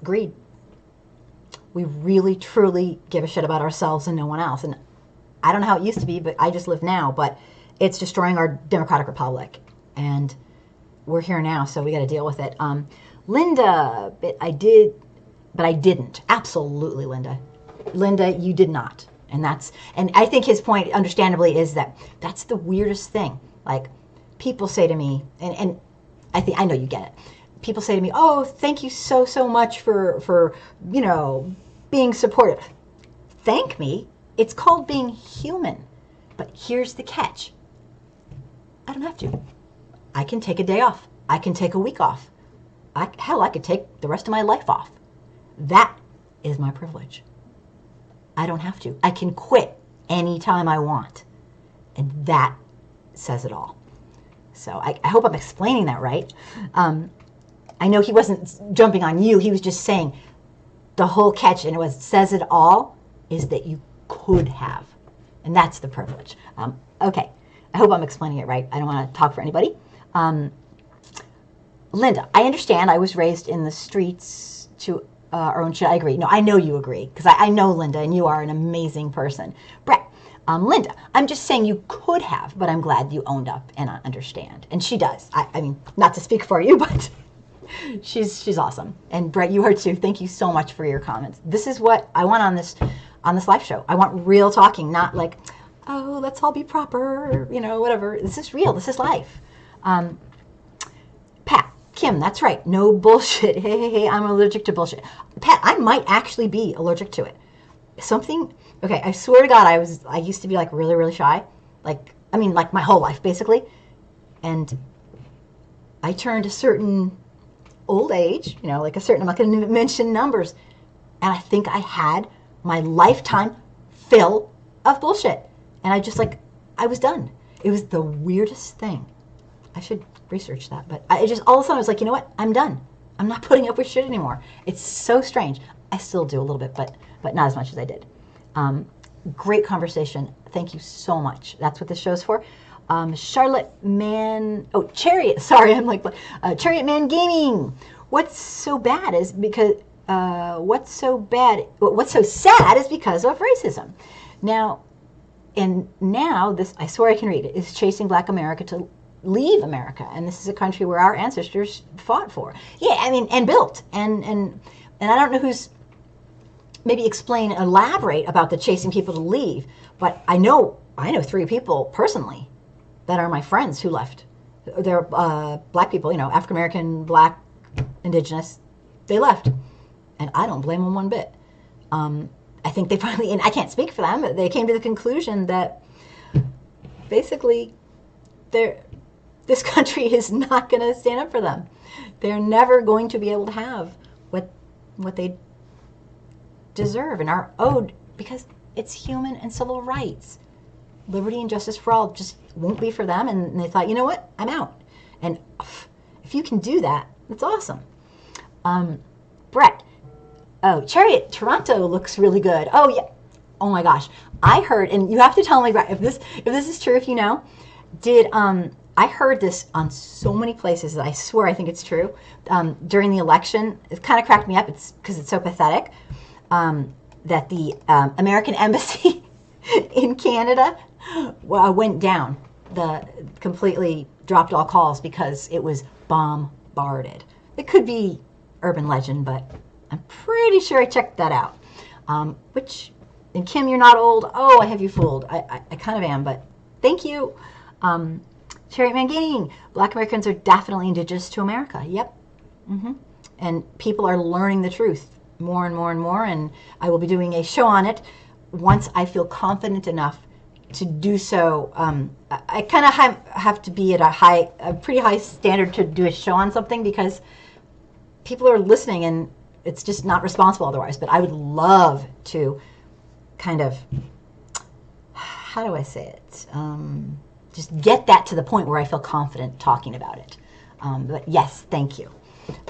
greed. We really, truly give a shit about ourselves and no one else. And I don't know how it used to be, but I just live now. But it's destroying our democratic republic. And we're here now, so we got to deal with it. Linda, but I didn't. Absolutely, Linda. Linda, you did not. And I think his point, understandably, is that that's the weirdest thing. Like, people say to me, and I know you get it. People say to me, "Oh, thank you so much for being supportive." Thank me. It's called being human. But here's the catch. I don't have to. I can take a day off. I can take a week off. I could take the rest of my life off. That is my privilege. I don't have to. I can quit anytime I want. And that says it all. So I hope I'm explaining that right. I know he wasn't jumping on you. He was just saying the whole catch, and it says it all, is that you could have. And that's the privilege. Okay. I hope I'm explaining it right. I don't want to talk for anybody. Linda, I understand I was raised in the streets to our own shit. I agree. No, I know you agree, because I know Linda, and you are an amazing person. Brett, Linda, I'm just saying you could have, but I'm glad you owned up and understand. And she does. I mean, not to speak for you, but she's awesome. And Brett, you are too. Thank you so much for your comments. This is what I want on this live show. I want real talking, not like, oh, let's all be proper, whatever. This is real. This is life. Pat, Kim, that's right. No bullshit. Hey, I'm allergic to bullshit. Pat, I might actually be allergic to it. Okay, I swear to God, I used to be like really, really shy. Like my whole life, basically. And I turned a certain old age, like a certain, I'm not going to mention numbers. And I think I had my lifetime fill of bullshit. And I was done. It was the weirdest thing. I should research that. But I just, all of a sudden, I was like, you know what? I'm done. I'm not putting up with shit anymore. It's so strange. I still do a little bit, but not as much as I did. Great conversation. Thank you so much. That's what this show's for. Charlotte Man, Chariot. Sorry, I'm like, Chariot Man Gaming. What's so sad is because of racism. Now this, I swear I can read it, is chasing Black America to leave America. And this is a country where our ancestors fought for. Yeah, I mean, and built. And I don't know who's, maybe elaborate about the chasing people to leave. But I know 3 people personally that are my friends who left. They're Black people, African American, Black, Indigenous. They left, and I don't blame them one bit. I think they finally, and I can't speak for them, but they came to the conclusion that basically this country is not going to stand up for them. They're never going to be able to have what they deserve and are owed, because it's human and civil rights. Liberty and justice for all just won't be for them, and they thought, you know what, I'm out. And if you can do that, that's awesome. Brett, Chariot Toronto looks really good. Oh yeah, oh my gosh, I heard, and you have to tell me, Brett, if this is true, if you know, I heard this on so many places that I swear I think it's true. During the election, it kind of cracked me up. It's because it's so pathetic. That the American embassy in Canada went down. dropped all calls because it was bombarded. It could be urban legend, but I'm pretty sure I checked that out. And Kim, you're not old. Oh, I have you fooled. I kind of am, but thank you. Cherry Mangini, Black Americans are definitely indigenous to America. Yep. And people are learning the truth more and more and more, and I will be doing a show on it once I feel confident enough to do so. I kind of have to be at a pretty high standard to do a show on something, because people are listening and it's just not responsible otherwise. But I would love to kind of, how do I say it? Just get that to the point where I feel confident talking about it. But yes, thank you.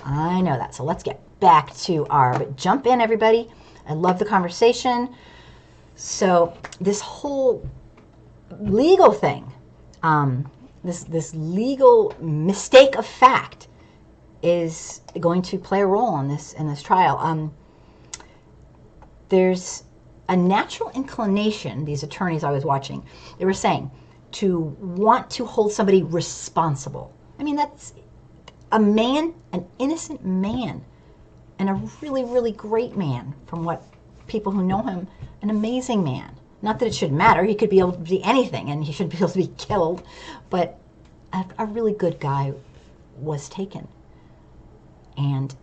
I know that. So let's get back to but jump in, everybody. I love the conversation. So this whole legal thing, this legal mistake of fact is going to play a role in this trial. There's a natural inclination, these attorneys I was watching, they were saying, to want to hold somebody responsible. I mean, that's a man, an innocent man, and a really, really great man, from what people who know him, an amazing man. Not that it should matter. He could be able to be anything, and he should be able to be killed. But a really good guy was taken. And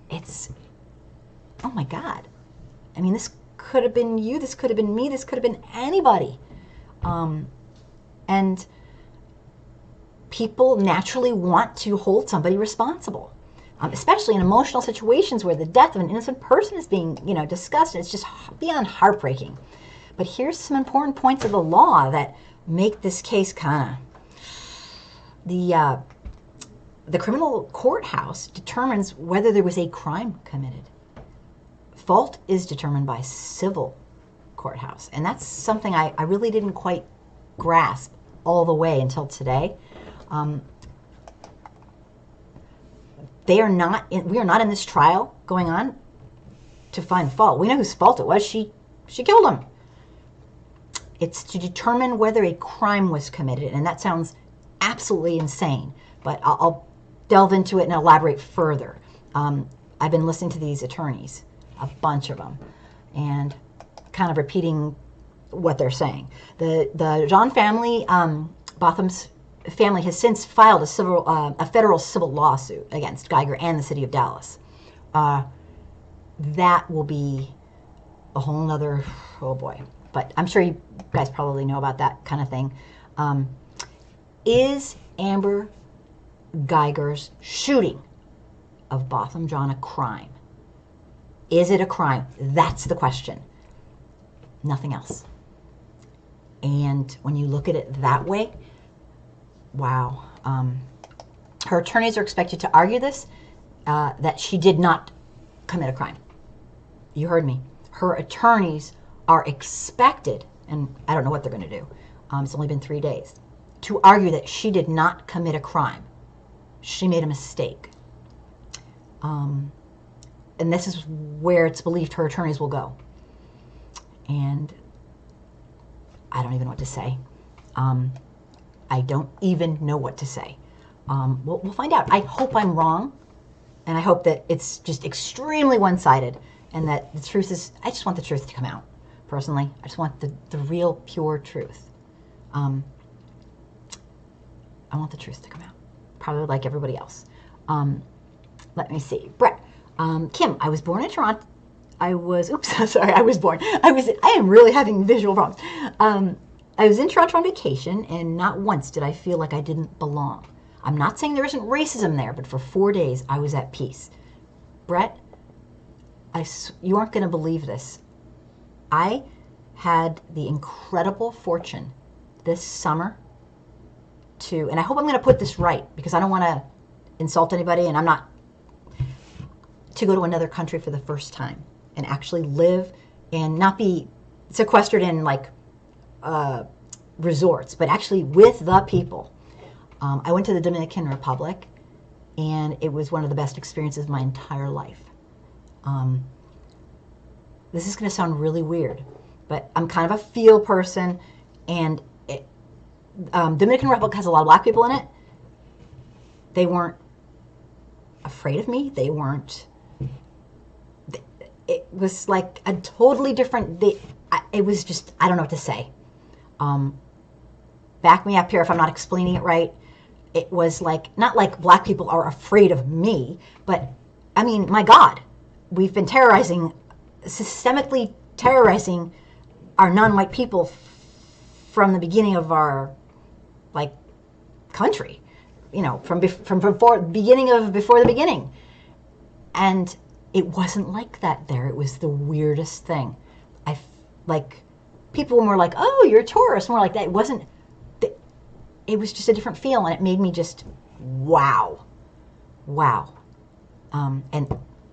it's, oh my God. I mean, this could have been you. This could have been me. This could have been anybody. And people naturally want to hold somebody responsible. Especially in emotional situations where the death of an innocent person is being, discussed. It's just beyond heartbreaking. But here's some important points of the law that make this case kind of... The criminal courthouse determines whether there was a crime committed. Fault is determined by civil courthouse. And that's something I really didn't quite grasp all the way until today. We are not in this trial going on to find fault. We know whose fault it was. She killed him. It's to determine whether a crime was committed, and that sounds absolutely insane, but I'll delve into it and elaborate further. I've been listening to these attorneys, a bunch of them, and kind of repeating what they're saying. The Jean family, Botham's family, has since filed a federal civil lawsuit against Guyger and the city of Dallas. That will be a whole nother, oh boy. But I'm sure you guys probably know about that kind of thing. Is Amber Guyger's shooting of Botham Jean a crime? Is it a crime? That's the question. Nothing else. And when you look at it that way, wow. Her attorneys are expected to argue this, that she did not commit a crime. You heard me. Her attorneys are expected, and I don't know what they're going to do, it's only been 3 days, to argue that she did not commit a crime. She made a mistake. And this is where it's believed her attorneys will go. And I don't even know what to say. I don't even know what to say. We'll find out. I hope I'm wrong, and I hope that it's just extremely one-sided, and that the truth is, I just want the truth to come out. Personally, I just want the real, pure truth. I want the truth to come out, probably like everybody else. Let me see. Brett, Kim, I was born in Toronto. I was born. I am really having visual problems. I was in Toronto on vacation, and not once did I feel like I didn't belong. I'm not saying there isn't racism there, but for 4 days, I was at peace. Brett, you aren't going to believe this. I had the incredible fortune this summer and I hope I'm going to put this right, because I don't want to insult anybody, and I'm not, to go to another country for the first time and actually live and not be sequestered in like resorts, but actually with the people. I went to the Dominican Republic, and it was one of the best experiences of my entire life. This is going to sound really weird, but I'm kind of a feel person, and Dominican Republic has a lot of black people in it. They weren't afraid of me. They weren't. It was like a totally different. It was just, I don't know what to say. Back me up here if I'm not explaining it right. It was like, not like black people are afraid of me, but I mean, my God, we've been systemically terrorizing our non-white people from the beginning of our country, from before the beginning. And it wasn't like that there. It was the weirdest thing. People were more like, oh, you're a tourist, more like that. It wasn't. It was just a different feel, and it made me just wow. And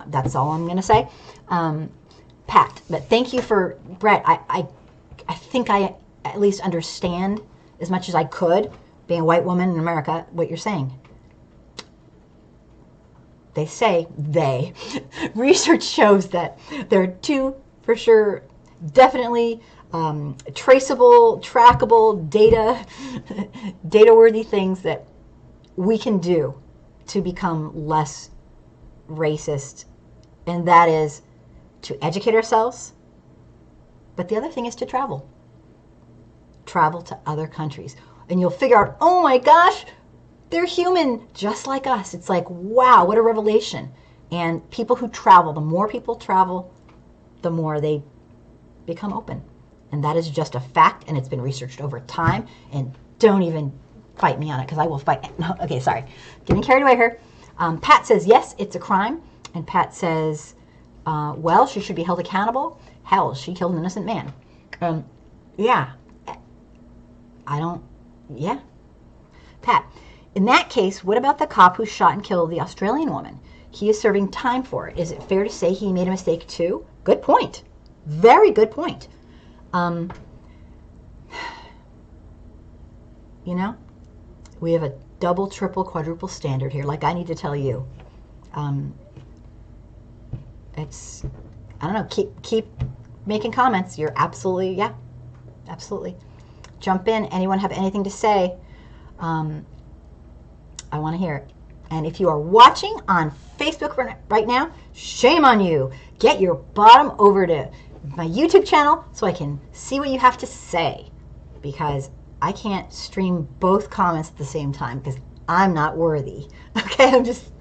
that's all I'm going to say. Pat, but thank you for Brett. I think I at least understand as much as I could, being a white woman in America, what you're saying. Research shows that there are two, for sure, definitely traceable, trackable, data-worthy things that we can do to become less racist, and that is to educate ourselves. But the other thing is to travel to other countries, and you'll figure out, oh my gosh, they're human just like us. It's like, wow, what a revelation. And people who travel, the more people travel, the more they become open. And that is just a fact, and it's been researched over time. And don't even fight me on it, because I will fight. No, okay, sorry. Getting carried away here. Pat says, yes, it's a crime. And Pat says, well, she should be held accountable. Hell, she killed an innocent man. Yeah. Pat, in that case, what about the cop who shot and killed the Australian woman? He is serving time for it. Is it fair to say he made a mistake too? Good point. Very good point. We have a double, triple, quadruple standard here, like I need to tell you. It's, I don't know, keep making comments. You're absolutely, yeah, absolutely. Jump in. Anyone have anything to say? I want to hear it. And if you are watching on Facebook right now, shame on you. Get your bottom over to my YouTube channel so I can see what you have to say, because I can't stream both comments at the same time because I'm not worthy. Okay, I'm just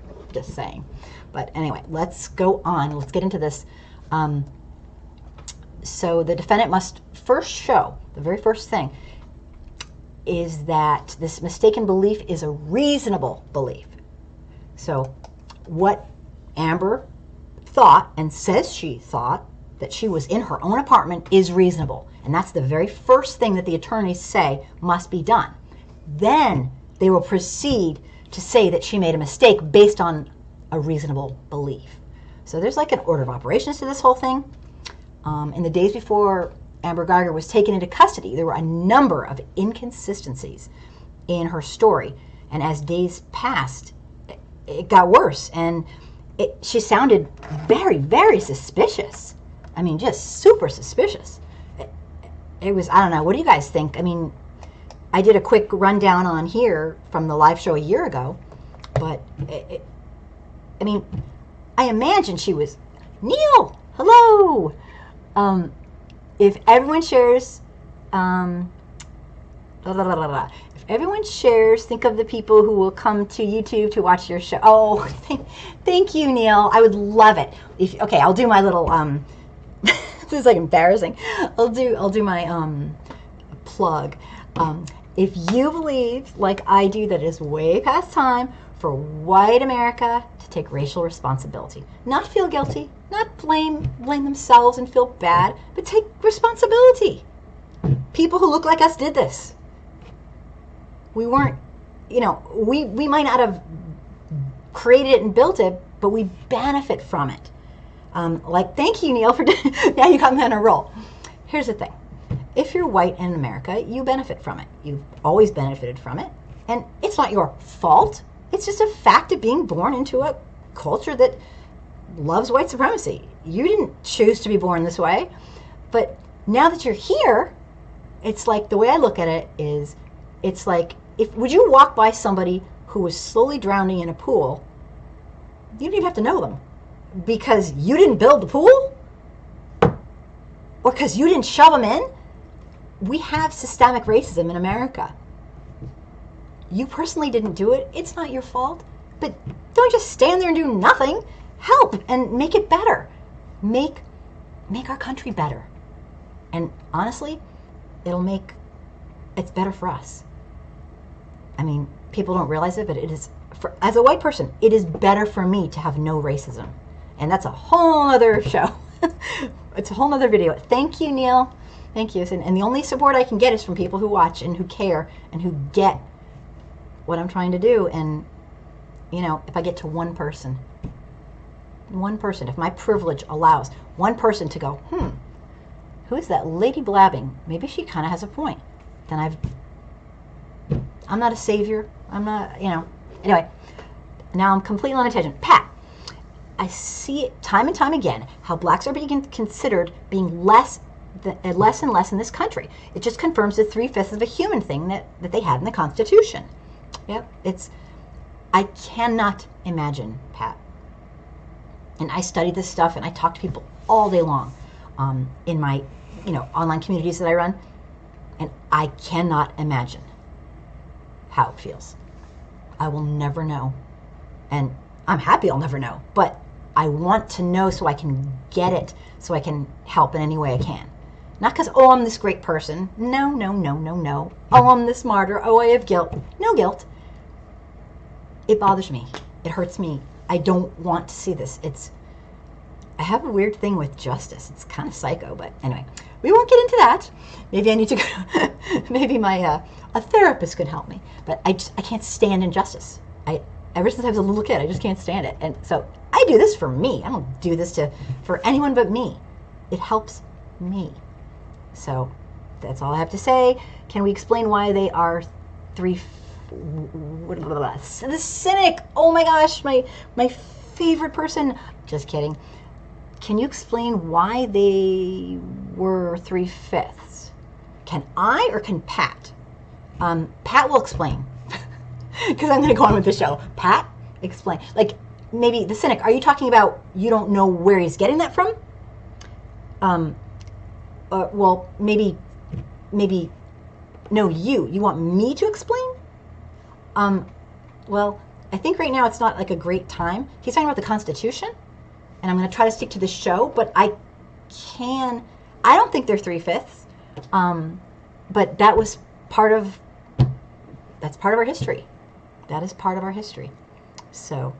saying. But anyway, let's go on. Let's get into this. So the defendant must first show, the very first thing, is that this mistaken belief is a reasonable belief. So what Amber thought, and says she thought, that she was in her own apartment is reasonable. And that's the very first thing that the attorneys say must be done. Then they will proceed to say that she made a mistake based on a reasonable belief. So there's like an order of operations to this whole thing. In the days before Amber Guyger was taken into custody, there were a number of inconsistencies in her story. And as days passed, it got worse. And she sounded very, very suspicious. I mean, just super suspicious. It was, I don't know, what do you guys think? I mean, I did a quick rundown on here from the live show a year ago, but I mean, I imagine she was, Neil, hello. If everyone shares, if everyone shares, think of the people who will come to YouTube to watch your show. Oh, thank you, Neil. I would love it. Okay, I'll do my little, this is like embarrassing. I'll do my plug. If you believe, like I do, that it is way past time for white America to take racial responsibility, not feel guilty, not blame themselves and feel bad, but take responsibility. People who look like us did this. We weren't, we might not have created it and built it, but we benefit from it. Thank you, Neil, for now you got me on a roll. Here's the thing. If you're white in America, you benefit from it. You've always benefited from it. And it's not your fault. It's just a fact of being born into a culture that loves white supremacy. You didn't choose to be born this way. But now that you're here, it's like the way I look at it is It's like, would you walk by somebody who was slowly drowning in a pool? You don't even have to know them. Because you didn't build the pool? Or because you didn't shove them in? We have systemic racism in America. You personally didn't do it. It's not your fault. But don't just stand there and do nothing. Help and make it better. Make our country better. And honestly, it's better for us. I mean, people don't realize it, but it is, as a white person, it is better for me to have no racism. And that's a whole other show. It's a whole other video. Thank you, Neil. Thank you. And the only support I can get is from people who watch and who care and who get what I'm trying to do. And, if I get to one person, if my privilege allows one person to go, who is that lady blabbing? Maybe she kind of has a point. Then I'm not a savior. I'm not, Anyway, now I'm completely on a tangent. Pat, I see it time and time again how blacks are being considered being less and less in this country. It just confirms the 3/5 of a human thing that they had in the Constitution. Yep, I cannot imagine, Pat. And I study this stuff and I talk to people all day long in my online communities that I run, and I cannot imagine how it feels. I will never know, and I'm happy I'll never know, but I want to know so I can get it, so I can help in any way I can. Not because, I'm this great person. No. Oh, I'm this martyr. Oh, I have guilt. No guilt. It bothers me. It hurts me. I don't want to see this. I have a weird thing with justice. It's kind of psycho, but anyway, we won't get into that. Maybe I need to go, maybe my a therapist could help me. But I can't stand injustice. Ever since I was a little kid, I just can't stand it. And so I do this for me. I don't do this for anyone but me. It helps me. So that's all I have to say. Can we explain why they are the cynic? Oh my gosh, my favorite person. Just kidding. Can you explain why they were 3/5? Can I or can Pat? Pat will explain. Because I'm going to go on with the show. Pat, explain. Like, maybe the cynic. Are you talking about you don't know where he's getting that from? Well, maybe. No, you want me to explain? Well, I think right now it's not like a great time. He's talking about the Constitution, and I'm going to try to stick to the show, but I don't think they're 3/5. But that's part of our history. That is part of our history. So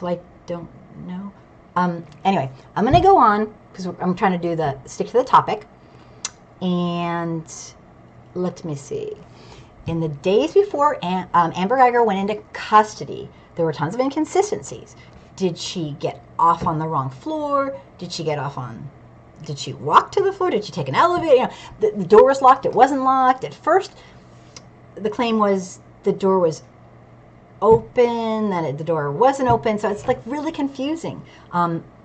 I don't know. Anyway, I'm going to go on because I'm trying to stick to the topic. And let me see. In the days before Amber Guyger went into custody, there were tons of inconsistencies. Did she get off on the wrong floor? Did she walk to the floor? Did she take an elevator? The door was locked. It wasn't locked. At first, the claim was the door was open, then the door wasn't open. So it's like really confusing.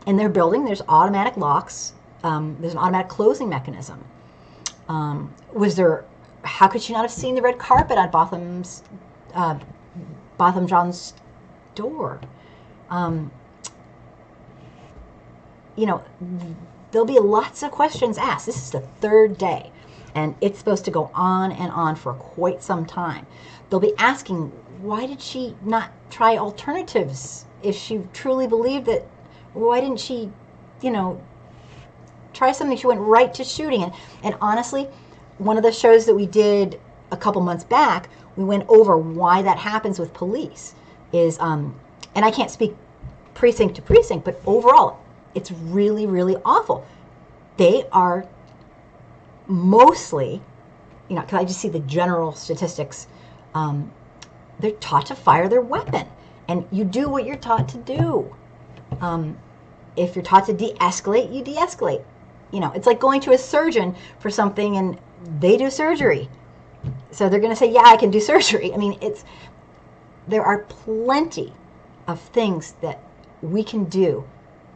In their building, there's automatic locks. There's an automatic closing mechanism. How could she not have seen the red carpet on Botham Jean's door? There'll be lots of questions asked. This is the third day, and it's supposed to go on and on for quite some time. They'll be asking, why did she not try alternatives? If she truly believed that, why didn't she, try something? She went right to shooting. And honestly, one of the shows that we did a couple months back, we went over why that happens with police. And I can't speak precinct to precinct, but overall, it's really, really awful. They are mostly, because I just see the general statistics, they're taught to fire their weapon. And you do what you're taught to do. If you're taught to de-escalate, you de-escalate. It's like going to a surgeon for something and they do surgery. So they're going to say, yeah, I can do surgery. I mean, there are plenty of things that we can do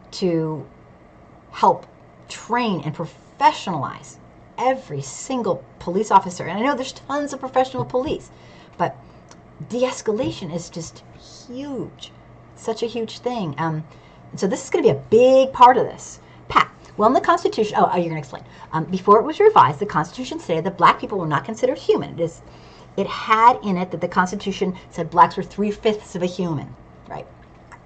to help train and professionalize every single police officer, and I know there's tons of professional police, but de-escalation is just huge. Such a huge thing. So this is going to be a big part of this. Pat, well, in the Constitution, you're going to explain. Before it was revised, the Constitution stated that black people were not considered human. It had in it that the Constitution said blacks were 3/5 of a human. Right.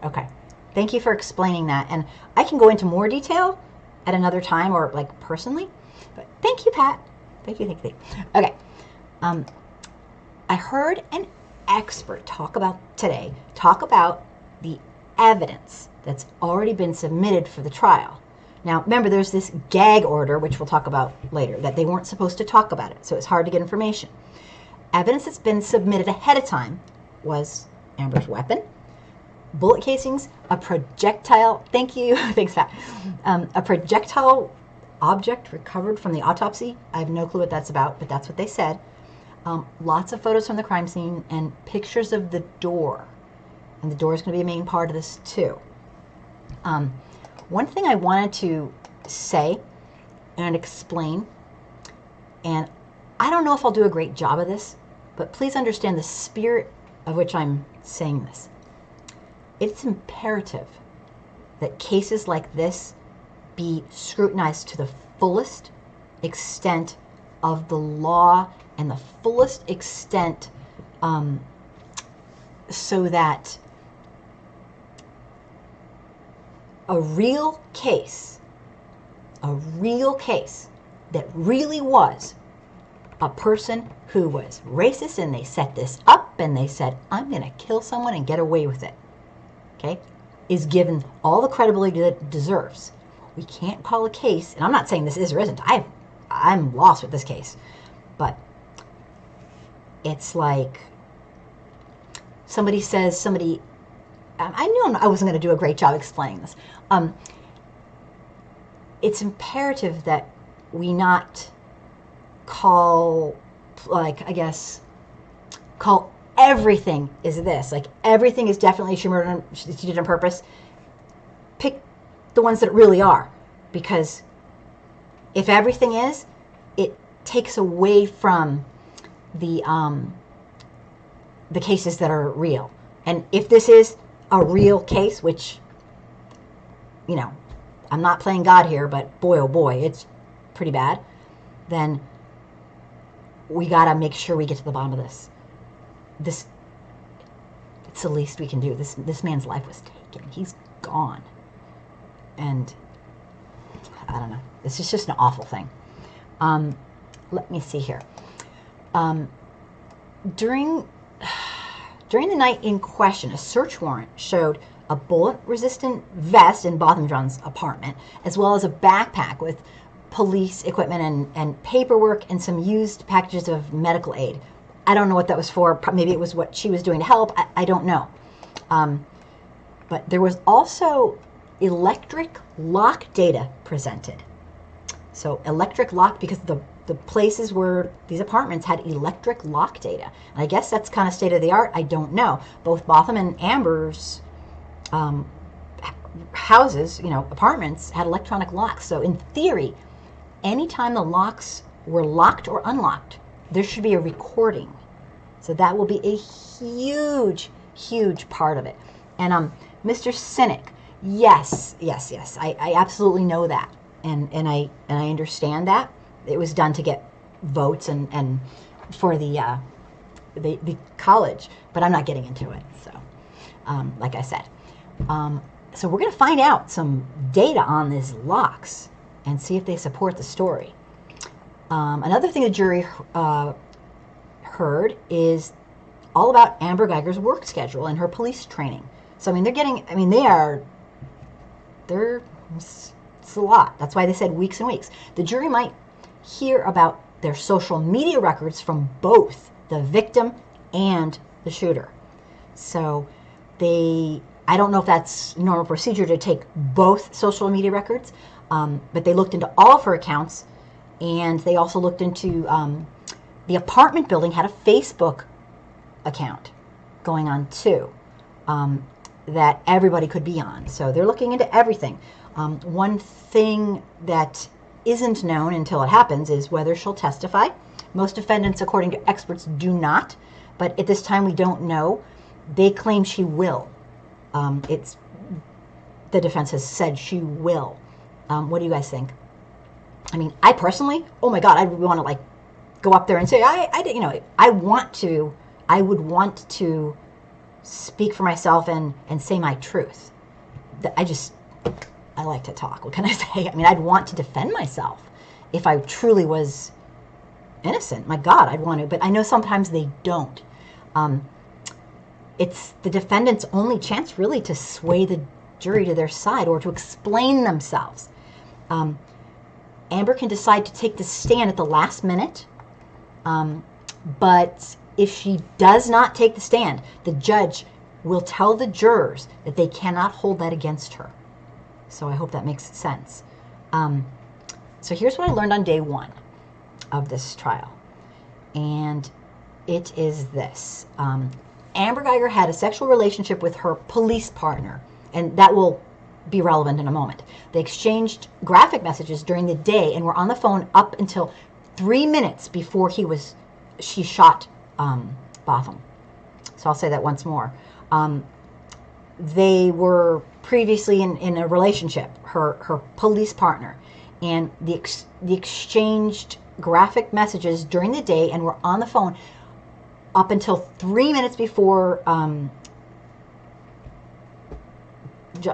Okay. Thank you for explaining that. And I can go into more detail at another time or like personally. But thank you, Pat. Thank you. Okay. I heard an expert talk about the evidence that's already been submitted for the trial. Now, remember, there's this gag order, which we'll talk about later, that they weren't supposed to talk about it, so it's hard to get information. Evidence that's been submitted ahead of time was Amber's weapon, bullet casings, a projectile, thank you, thanks, Pat, a projectile object recovered from the autopsy. I have no clue what that's about, but that's what they said. Lots of photos from the crime scene and pictures of the door. And the door is going to be a main part of this too. One thing I wanted to say and explain, and I don't know if I'll do a great job of this, but please understand the spirit of which I'm saying this. It's imperative that cases like this be scrutinized to the fullest extent of the law and the fullest extent so that a real case that really was a person who was racist and they set this up and they said, I'm going to kill someone and get away with it, okay, is given all the credibility that it deserves. We can't call a case, and I'm not saying this is or isn't. I'm lost with this case. But it's like somebody says, I knew I wasn't going to do a great job explaining this. It's imperative that we not call everything is this. Like everything is definitely she murdered him, she did it on purpose. Pick the ones that it really are. Because if everything is, it takes away from the cases that are real. And if this is a real case, which, you know, I'm not playing God here, but boy, oh boy, it's pretty bad, then we got to make sure we get to the bottom of this. It's the least we can do. This man's life was taken. He's gone. And I don't know. This is just an awful thing. Let me see here. During the night in question, a search warrant showed a bullet-resistant vest in Botham Jean's apartment, as well as a backpack with police equipment and paperwork and some used packages of medical aid. I don't know what that was for. Maybe it was what she was doing to help. I don't know. But there was also electric lock data presented. So electric lock, because the places where these apartments had electric lock data. And I guess that's kind of state of the art. I don't know. Both Botham and Amber's houses, apartments, had electronic locks. So in theory, anytime the locks were locked or unlocked, there should be a recording. So that will be a huge, huge part of it. And Mr. Cynic, yes, I absolutely know that. And I understand that. It was done to get votes and for the college, but I'm not getting into it. So, like I said, so we're going to find out some data on these locks and see if they support the story. Another thing the jury heard is all about Amber Guyger's work schedule and her police training. So, it's a lot. That's why they said weeks and weeks. The jury might hear about their social media records from both the victim and the shooter. So I don't know if that's normal procedure to take both social media records, but they looked into all of her accounts, and they also looked into the apartment building had a Facebook account going on too, that everybody could be on. So they're looking into everything. One thing that isn't known until it happens is whether she'll testify. Most defendants, according to experts, do not, but at this time we don't know. They claim she will. The defense has said she will. What do you guys think? I mean, I personally, oh my God, I want to like go up there and say, I would want to speak for myself and say my truth. I like to talk. What can I say? I mean, I'd want to defend myself if I truly was innocent. My God, I'd want to, but I know sometimes they don't. It's the defendant's only chance really to sway the jury to their side or to explain themselves. Amber can decide to take the stand at the last minute, but if she does not take the stand, the judge will tell the jurors that they cannot hold that against her. So I hope that makes sense. So here's what I learned on day 1 of this trial, and it is this. Amber Guyger had a sexual relationship with her police partner, and that will be relevant in a moment. They exchanged graphic messages during the day and were on the phone up until 3 minutes before she shot Botham. So I'll say that once more. They were previously in a relationship, her police partner, and the exchanged graphic messages during the day and were on the phone up until 3 minutes before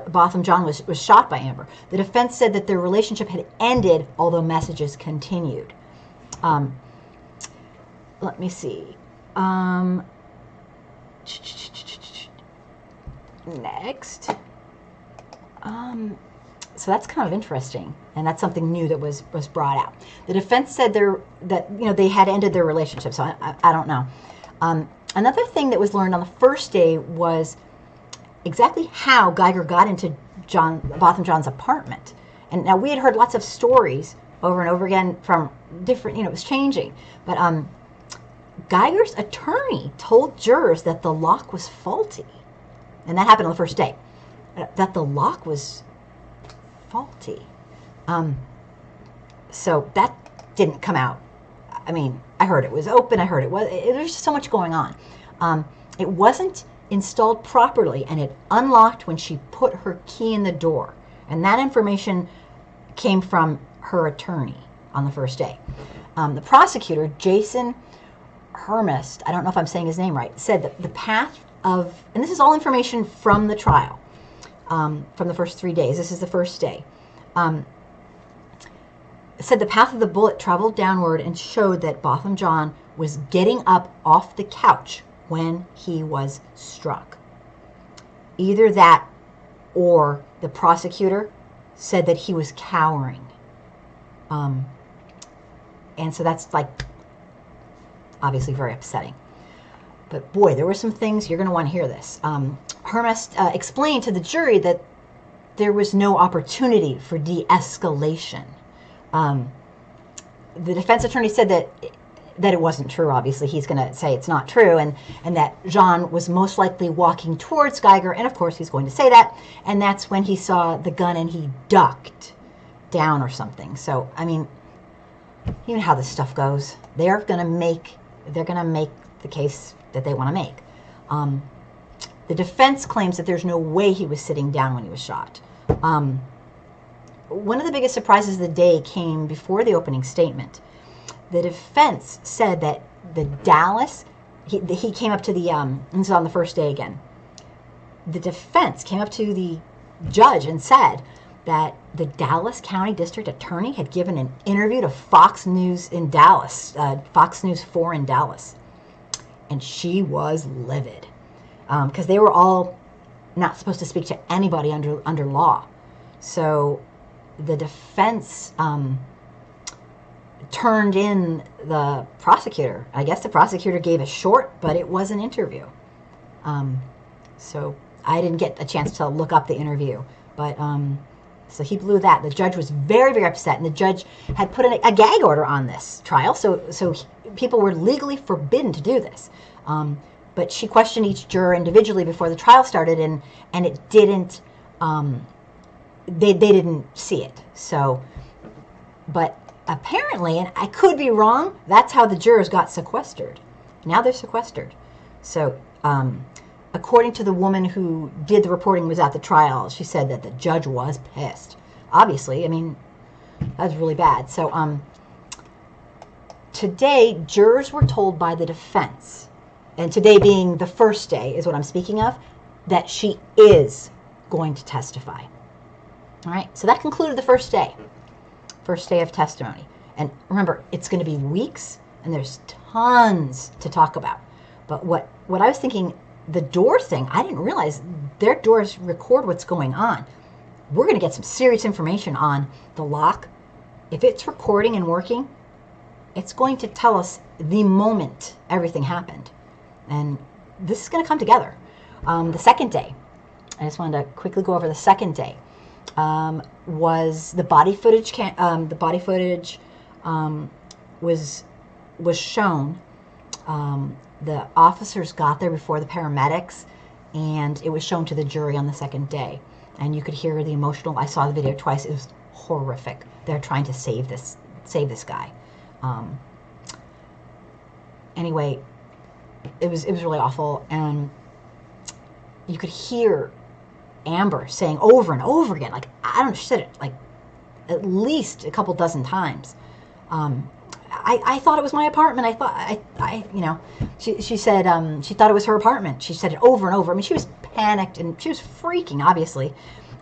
Botham Jean was shot by Amber. The defense said that their relationship had ended, although messages continued. Let me see. Next. So that's kind of interesting, and that's something new that was brought out. The defense said that they had ended their relationship, so I don't know. Another thing that was learned on the first day was exactly how Guyger got into Botham Jean's apartment. And now we had heard lots of stories over and over again from different, it was changing. But Guyger's attorney told jurors that the lock was faulty. And that happened on the first day. That the lock was faulty. So that didn't come out. I mean, I heard it was open. I heard there's just so much going on. It wasn't installed properly, and it unlocked when she put her key in the door. And that information came from her attorney on the first day. The prosecutor, Jason Hermest, I don't know if I'm saying his name right, said that the path of, and this is all information from the trial, from the first 3 days. This is the first day. Said the path of the bullet traveled downward and showed that Botham Jean was getting up off the couch when he was struck. Either that or the prosecutor said that he was cowering. And so that's obviously very upsetting. But boy, there were some things, you're going to want to hear this. Hermest explained to the jury that there was no opportunity for de-escalation. The defense attorney said that it wasn't true. Obviously, he's going to say it's not true, and that Jean was most likely walking towards Guyger, and of course he's going to say that, and that's when he saw the gun and he ducked down or something. So, I mean, you know how this stuff goes. They're going to make the case that they want to make. The defense claims that there's no way he was sitting down when he was shot. One of the biggest surprises of the day came before the opening statement. The defense said that the Dallas, he came up to the, this is on the first day again. The defense came up to the judge and said that the Dallas County District Attorney had given an interview to Fox News in Dallas, Fox News 4 in Dallas. And she was livid because they were all not supposed to speak to anybody under law. So the defense turned in the prosecutor. I guess the prosecutor gave a short, but it was an interview. So I didn't get a chance to look up the interview, but so he blew that. The judge was very, very upset, and the judge had put a gag order on this trial, so people were legally forbidden to do this. But she questioned each juror individually before the trial started, and it didn't. They didn't see it. So But apparently, and I could be wrong, that's how the jurors got sequestered. Now they're sequestered. So, according to the woman who did the reporting, was at the trial, she said that the judge was pissed. Obviously, I mean, that's really bad. So, today, jurors were told by the defense, and today being the first day is what I'm speaking of, that she is going to testify. All right, so that concluded the first day of testimony. And remember, it's going to be weeks, and there's tons to talk about. But what I was thinking, the door thing, I didn't realize their doors record what's going on. We're going to get some serious information on the lock. If it's recording and working, it's going to tell us the moment everything happened. And this is going to come together. The second day, I just wanted to quickly go over the second day, was the body footage. Was shown. The officers got there before the paramedics, and it was shown to the jury on the second day. And you could hear the emotional. I saw the video twice. It was horrific. They're trying to save this guy. Anyway, it was really awful, and you could hear Amber saying over and over again, like, I don't know, she said it like at least a couple dozen times. I thought it was my apartment. I thought she said she thought it was her apartment. She said it over and over. I mean, she was panicked and she was freaking, obviously.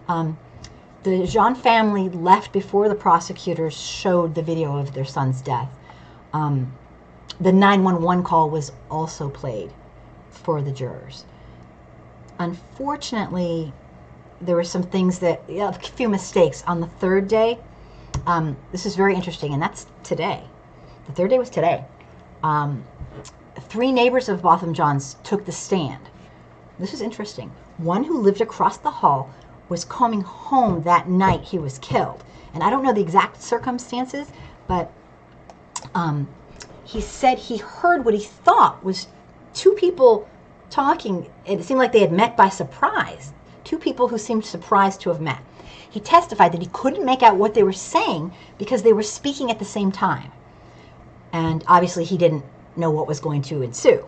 The Jean family left before the prosecutors showed the video of their son's death. The 911 call was also played for the jurors. Unfortunately, there were some things a few mistakes on the third day. This is very interesting, and that's today. The third day was today. 3 neighbors of Botham Jean's took the stand. This is interesting. One who lived across the hall was coming home that night he was killed. And I don't know the exact circumstances, but he said he heard what he thought was 2 people talking. It seemed like they had met by surprise. 2 people who seemed surprised to have met. He testified that he couldn't make out what they were saying because they were speaking at the same time. And obviously he didn't know what was going to ensue.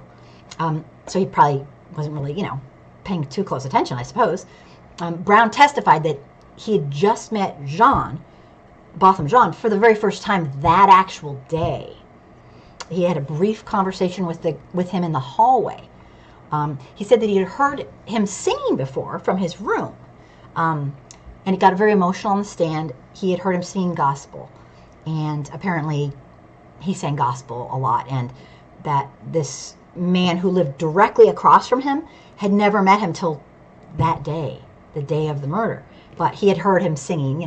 So he probably wasn't really, paying too close attention, I suppose. Brown testified that he had just met Botham Jean, for the very first time that actual day. He had a brief conversation with him in the hallway. He said that he had heard him singing before from his room. And he got very emotional on the stand. He had heard him singing gospel. And apparently he sang gospel a lot. And that this man who lived directly across from him had never met him till that day, the day of the murder. But he had heard him singing,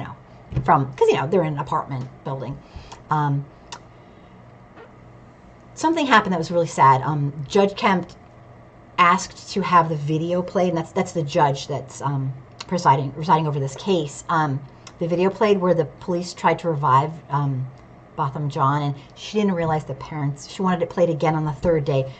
because, they're in an apartment building. Something happened that was really sad. Judge Kemp asked to have the video played, and that's the judge that's presiding over this case. The video played where the police tried to revive Botham Jean, and she didn't realize the parents. She wanted it played again on the third day.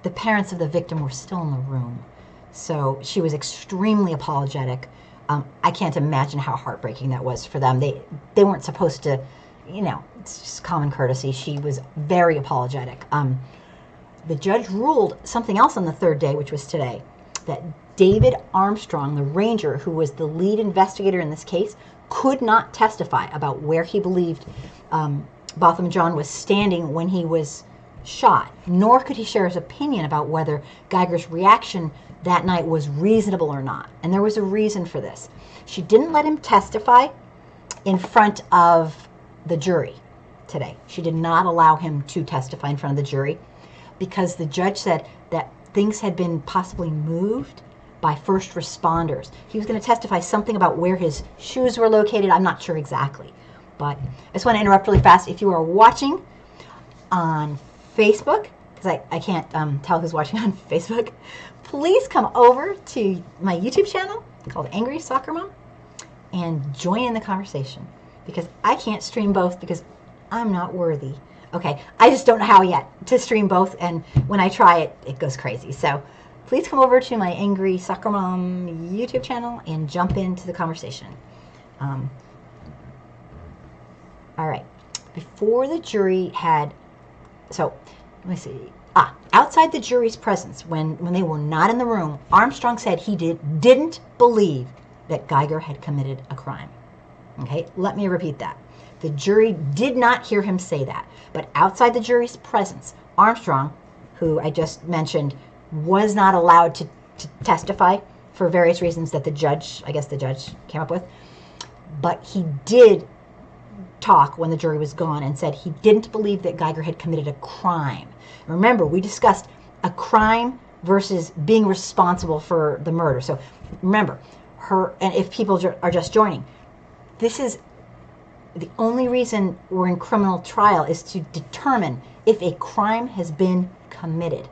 The parents of the victim were still in the room, so she was extremely apologetic. I can't imagine how heartbreaking that was for them. They weren't supposed to, it's just common courtesy. She was very apologetic. The judge ruled something else on the third day, which was today, that David Armstrong, the ranger who was the lead investigator in this case, could not testify about where he believed Botham Jean was standing when he was shot, nor could he share his opinion about whether Guyger's reaction that night was reasonable or not. And there was a reason for this. She didn't let him testify in front of the jury today. She did not allow him to testify in front of the jury because the judge said that things had been possibly moved by first responders. He was going to testify something about where his shoes were located. I'm not sure exactly. But I just want to interrupt really fast. If you are watching on Facebook, because I can't tell who's watching on Facebook, please come over to my YouTube channel called Angry Soccer Mom and join in the conversation, because I can't stream both because I'm not worthy. Okay, I just don't know how yet to stream both, and when I try it, it goes crazy. So please come over to my Angry Soccer Mom YouTube channel and jump into the conversation. All right. Before the jury had, so let me see. Outside the jury's presence, when they were not in the room, Armstrong said he didn't believe that Guyger had committed a crime. Okay, let me repeat that. The jury did not hear him say that. But outside the jury's presence, Armstrong, who I just mentioned, was not allowed to testify for various reasons that the judge came up with. But he did talk when the jury was gone and said he didn't believe that Guyger had committed a crime. Remember, we discussed a crime versus being responsible for the murder. So remember, and if people are just joining, this is the only reason we're in criminal trial is to determine if a crime has been committed.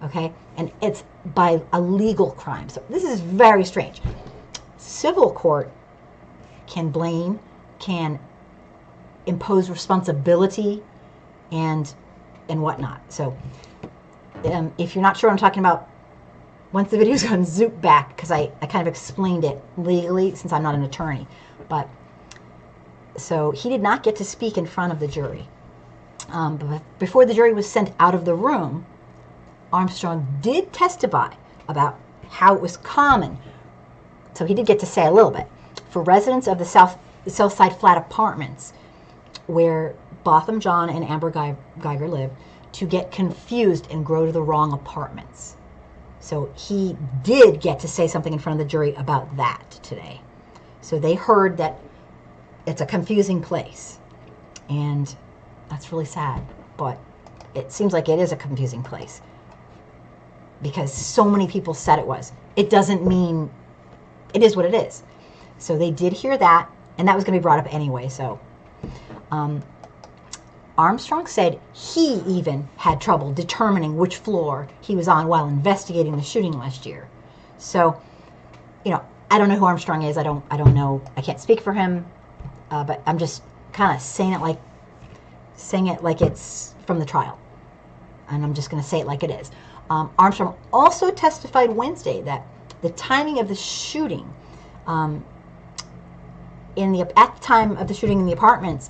Okay? And it's by a legal crime. So this is very strange. Civil court can blame, can impose responsibility, and whatnot. So if you're not sure what I'm talking about, once the video's gone, zoom back, because I kind of explained it legally since I'm not an attorney. But so he did not get to speak in front of the jury. But before the jury was sent out of the room, Armstrong did testify about how it was common, so he did get to say a little bit, for residents of the Southside Flat Apartments, where Botham Jean and Amber Guyger live, to get confused and go to the wrong apartments. So he did get to say something in front of the jury about that today. So they heard that it's a confusing place. And that's really sad. But it seems like it is a confusing place, because so many people said it was. It doesn't mean it is what it is. So they did hear that, and that was going to be brought up anyway. So Armstrong said he even had trouble determining which floor he was on while investigating the shooting last year. So, I don't know who Armstrong is. I don't know. I can't speak for him, but I'm just kind of saying it like it's from the trial, and I'm just going to say it like it is. Armstrong also testified Wednesday that the timing of the shooting, at the time of the shooting in the apartments,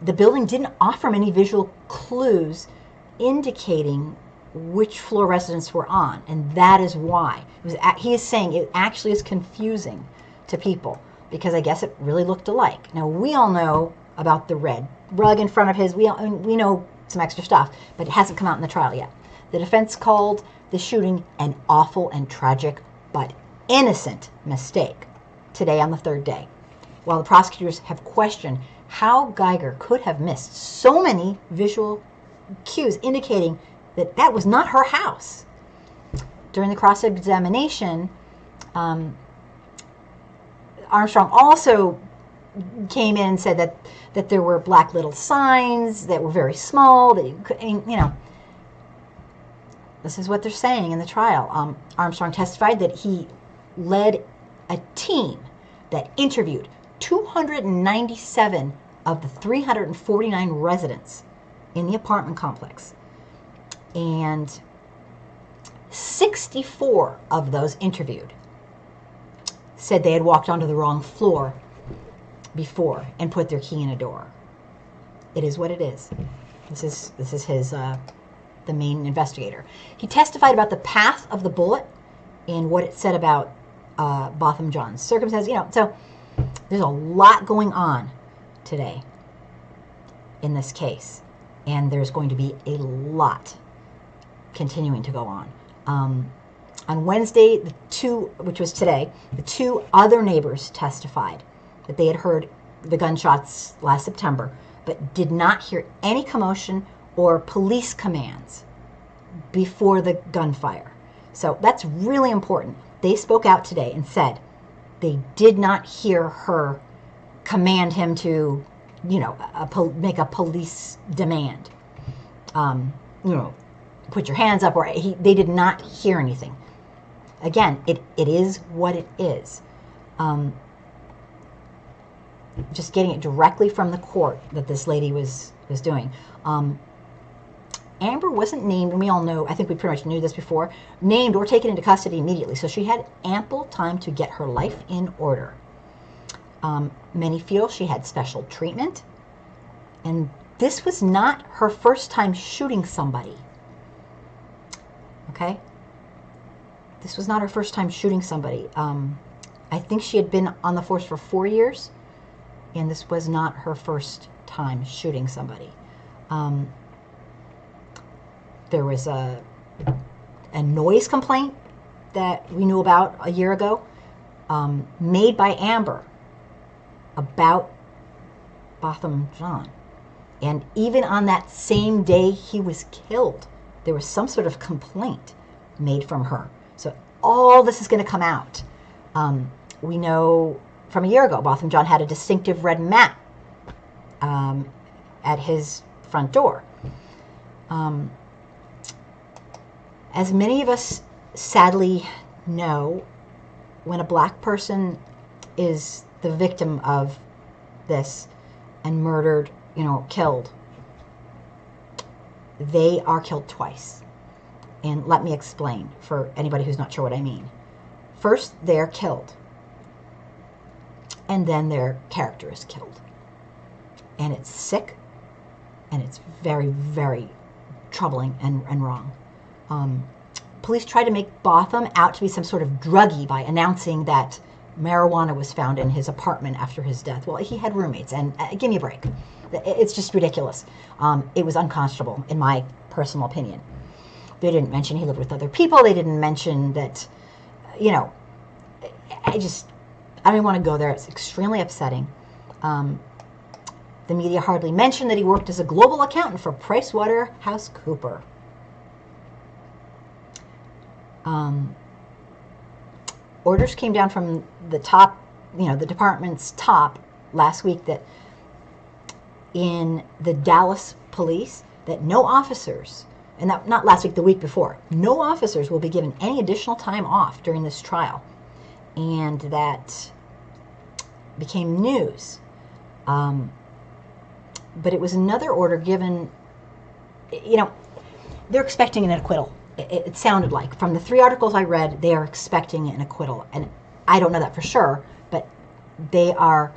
the building didn't offer many visual clues indicating which floor residents were on, and that is why. He is saying it actually is confusing to people, because I guess it really looked alike. Now, we all know about the red rug in front of his. We know some extra stuff, but it hasn't come out in the trial yet. The defense called the shooting an awful and tragic but innocent mistake today on the third day, while the prosecutors have questioned how Guyger could have missed so many visual cues indicating that that was not her house. During the cross-examination, Armstrong also came in and said that there were black little signs that were very small, that you could, this is what they're saying in the trial. Armstrong testified that he led a team that interviewed 297 of the 349 residents in the apartment complex. And 64 of those interviewed said they had walked onto the wrong floor before and put their key in a door. It is what it is. This is his the main investigator. He testified about the path of the bullet and what it said about Botham Jean's circumstances. So there's a lot going on today in this case, and there's going to be a lot continuing to go on. On Wednesday, which was today, the two other neighbors testified that they had heard the gunshots last September, but did not hear any commotion or police commands before the gunfire. So that's really important. They spoke out today and said they did not hear her command him to, make a police demand. Put your hands up, or they did not hear anything. Again, it is what it is. Just getting it directly from the court that this lady was doing. Amber wasn't named, and we all know, I think we pretty much knew this before, named or taken into custody immediately. So she had ample time to get her life in order. Many feel she had special treatment. And this was not her first time shooting somebody. Okay? This was not her first time shooting somebody. I think she had been on the force for 4 years, and this was not her first time shooting somebody. There was a noise complaint that we knew about a year ago, made by Amber about Botham Jean. And even on that same day he was killed, there was some sort of complaint made from her. So all this is going to come out. We know from a year ago, Botham Jean had a distinctive red mat at his front door. As many of us sadly know, when a black person is the victim of this and murdered, killed, they are killed twice. And let me explain for anybody who's not sure what I mean. First, they're killed, and then their character is killed. And it's sick, and it's very, very troubling and wrong. Police tried to make Botham out to be some sort of druggie by announcing that marijuana was found in his apartment after his death. Well, he had roommates, and give me a break. It's just ridiculous. It was unconscionable, in my personal opinion. They didn't mention he lived with other people. They didn't mention that, I don't even want to go there. It's extremely upsetting. The media hardly mentioned that he worked as a global accountant for PricewaterhouseCoopers. Orders came down from the top, the department's top last week that in the Dallas police, that no officers, and that not last week, the week before, no officers will be given any additional time off during this trial. And that became news. But it was another order given, they're expecting an acquittal. It sounded like, from the 3 articles I read, they are expecting an acquittal. And I don't know that for sure, but they are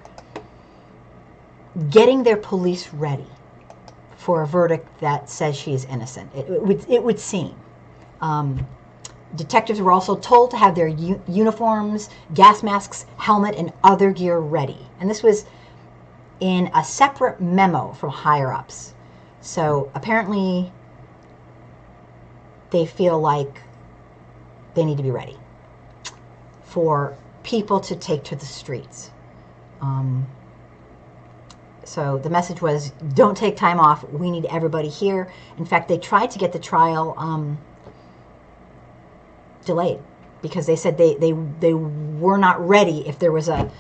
getting their police ready for a verdict that says she is innocent. It would seem. Detectives were also told to have their uniforms, gas masks, helmet, and other gear ready. And this was in a separate memo from higher-ups. So apparently they feel like they need to be ready for people to take to the streets. So the message was, don't take time off. We need everybody here. In fact, they tried to get the trial delayed because they said they were not ready if there was a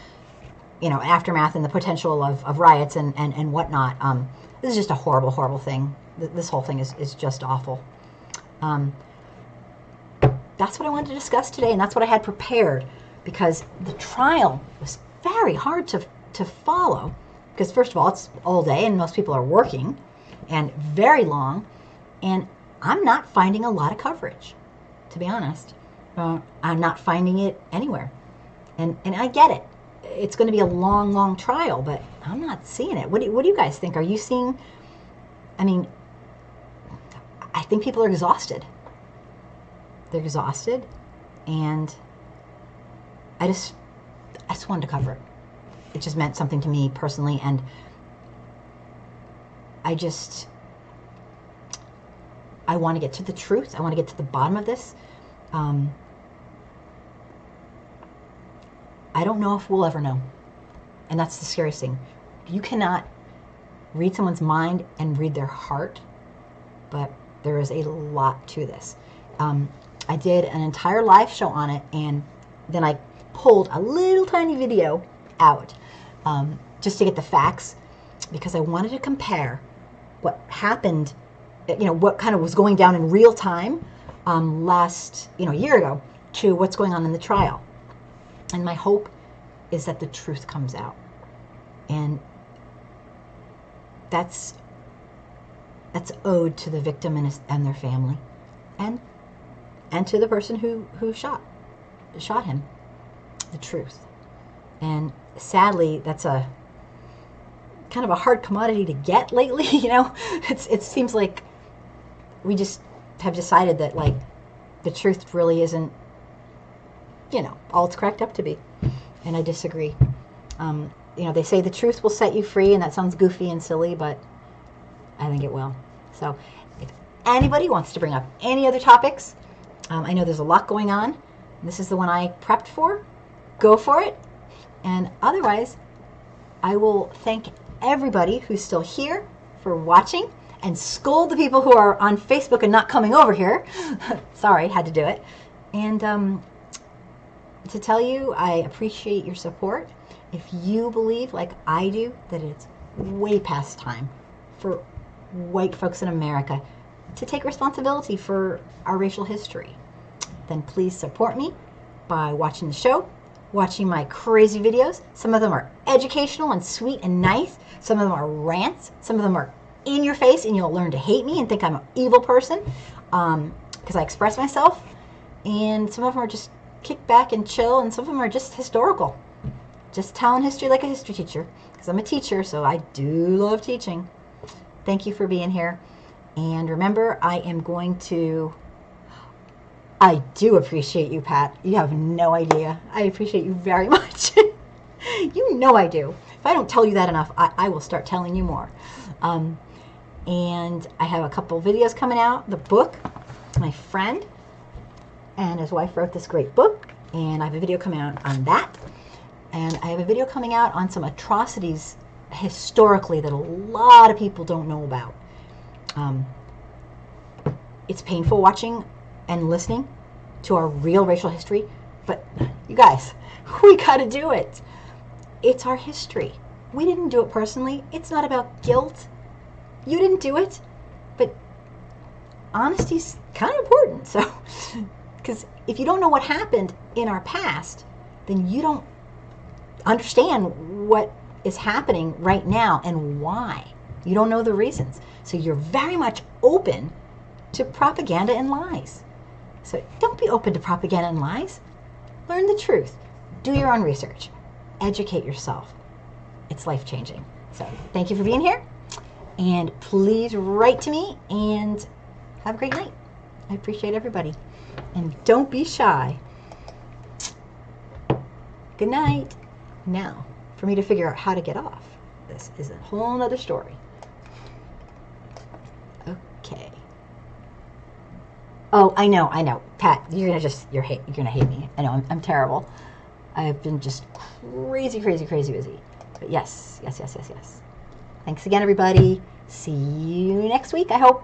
aftermath and the potential of riots and whatnot. This is just a horrible, horrible thing. This whole thing is just awful. That's what I wanted to discuss today, and that's what I had prepared, because the trial was very hard to follow, because first of all, it's all day and most people are working, and very long, and I'm not finding a lot of coverage, to be honest. I'm not finding it anywhere, and I get it. It's going to be a long, long trial, but I'm not seeing it. What do you guys think? Are you seeing? I mean, I think people are exhausted. They're exhausted, and I just wanted to cover it. It just meant something to me personally, and I want to get to the truth. I want to get to the bottom of this. I don't know if we'll ever know, and that's the scariest thing. You cannot read someone's mind and read their heart, but there is a lot to this. I did an entire live show on it, and then I pulled a little tiny video out just to get the facts, because I wanted to compare what happened, what kind of was going down in real time last, a year ago, to what's going on in the trial. And my hope is that the truth comes out. And that's owed to the victim and their family, and to the person who shot him, the truth. And sadly, that's a kind of a hard commodity to get lately. It seems like we just have decided that, like, the truth really isn't, all it's cracked up to be. And I disagree. They say the truth will set you free, and that sounds goofy and silly, but I think it will. So if anybody wants to bring up any other topics, I know there's a lot going on. This is the one I prepped for. Go for it. And otherwise, I will thank everybody who's still here for watching, and scold the people who are on Facebook and not coming over here. Sorry, had to do it. And to tell you, I appreciate your support. If you believe, like I do, that it's way past time for white folks in America to take responsibility for our racial history, then please support me by watching the show, watching my crazy videos. Some of them are educational and sweet and nice. Some of them are rants. Some of them are in your face, and you'll learn to hate me and think I'm an evil person because I express myself. And some of them are just kick back and chill, and some of them are just historical. Just telling history like a history teacher, because I'm a teacher, so I do love teaching. Thank you for being here. And remember, I do appreciate you, Pat. You have no idea. I appreciate you very much. You know I do. If I don't tell you that enough, I will start telling you more. And I have a couple videos coming out. The book, my friend and his wife wrote this great book, and I have a video coming out on that. And I have a video coming out on some atrocities historically that a lot of people don't know about. It's painful watching and listening to our real racial history, but you guys, we gotta do it. It's our history. We didn't do it personally. It's not about guilt. You didn't do it, but honesty's kind of important. So, because if you don't know what happened in our past, then you don't understand what is happening right now and why. You don't know the reasons. So you're very much open to propaganda and lies. So don't be open to propaganda and lies. Learn the truth. Do your own research. Educate yourself. It's life-changing. So thank you for being here. And please write to me and have a great night. I appreciate everybody. And don't be shy. Good night. Now, for me to figure out how to get off, this is a whole nother story. Okay. Oh, I know. Pat, you're gonna hate me. I know, I'm terrible. I've been just crazy busy. But yes. Thanks again, everybody. See you next week, I hope.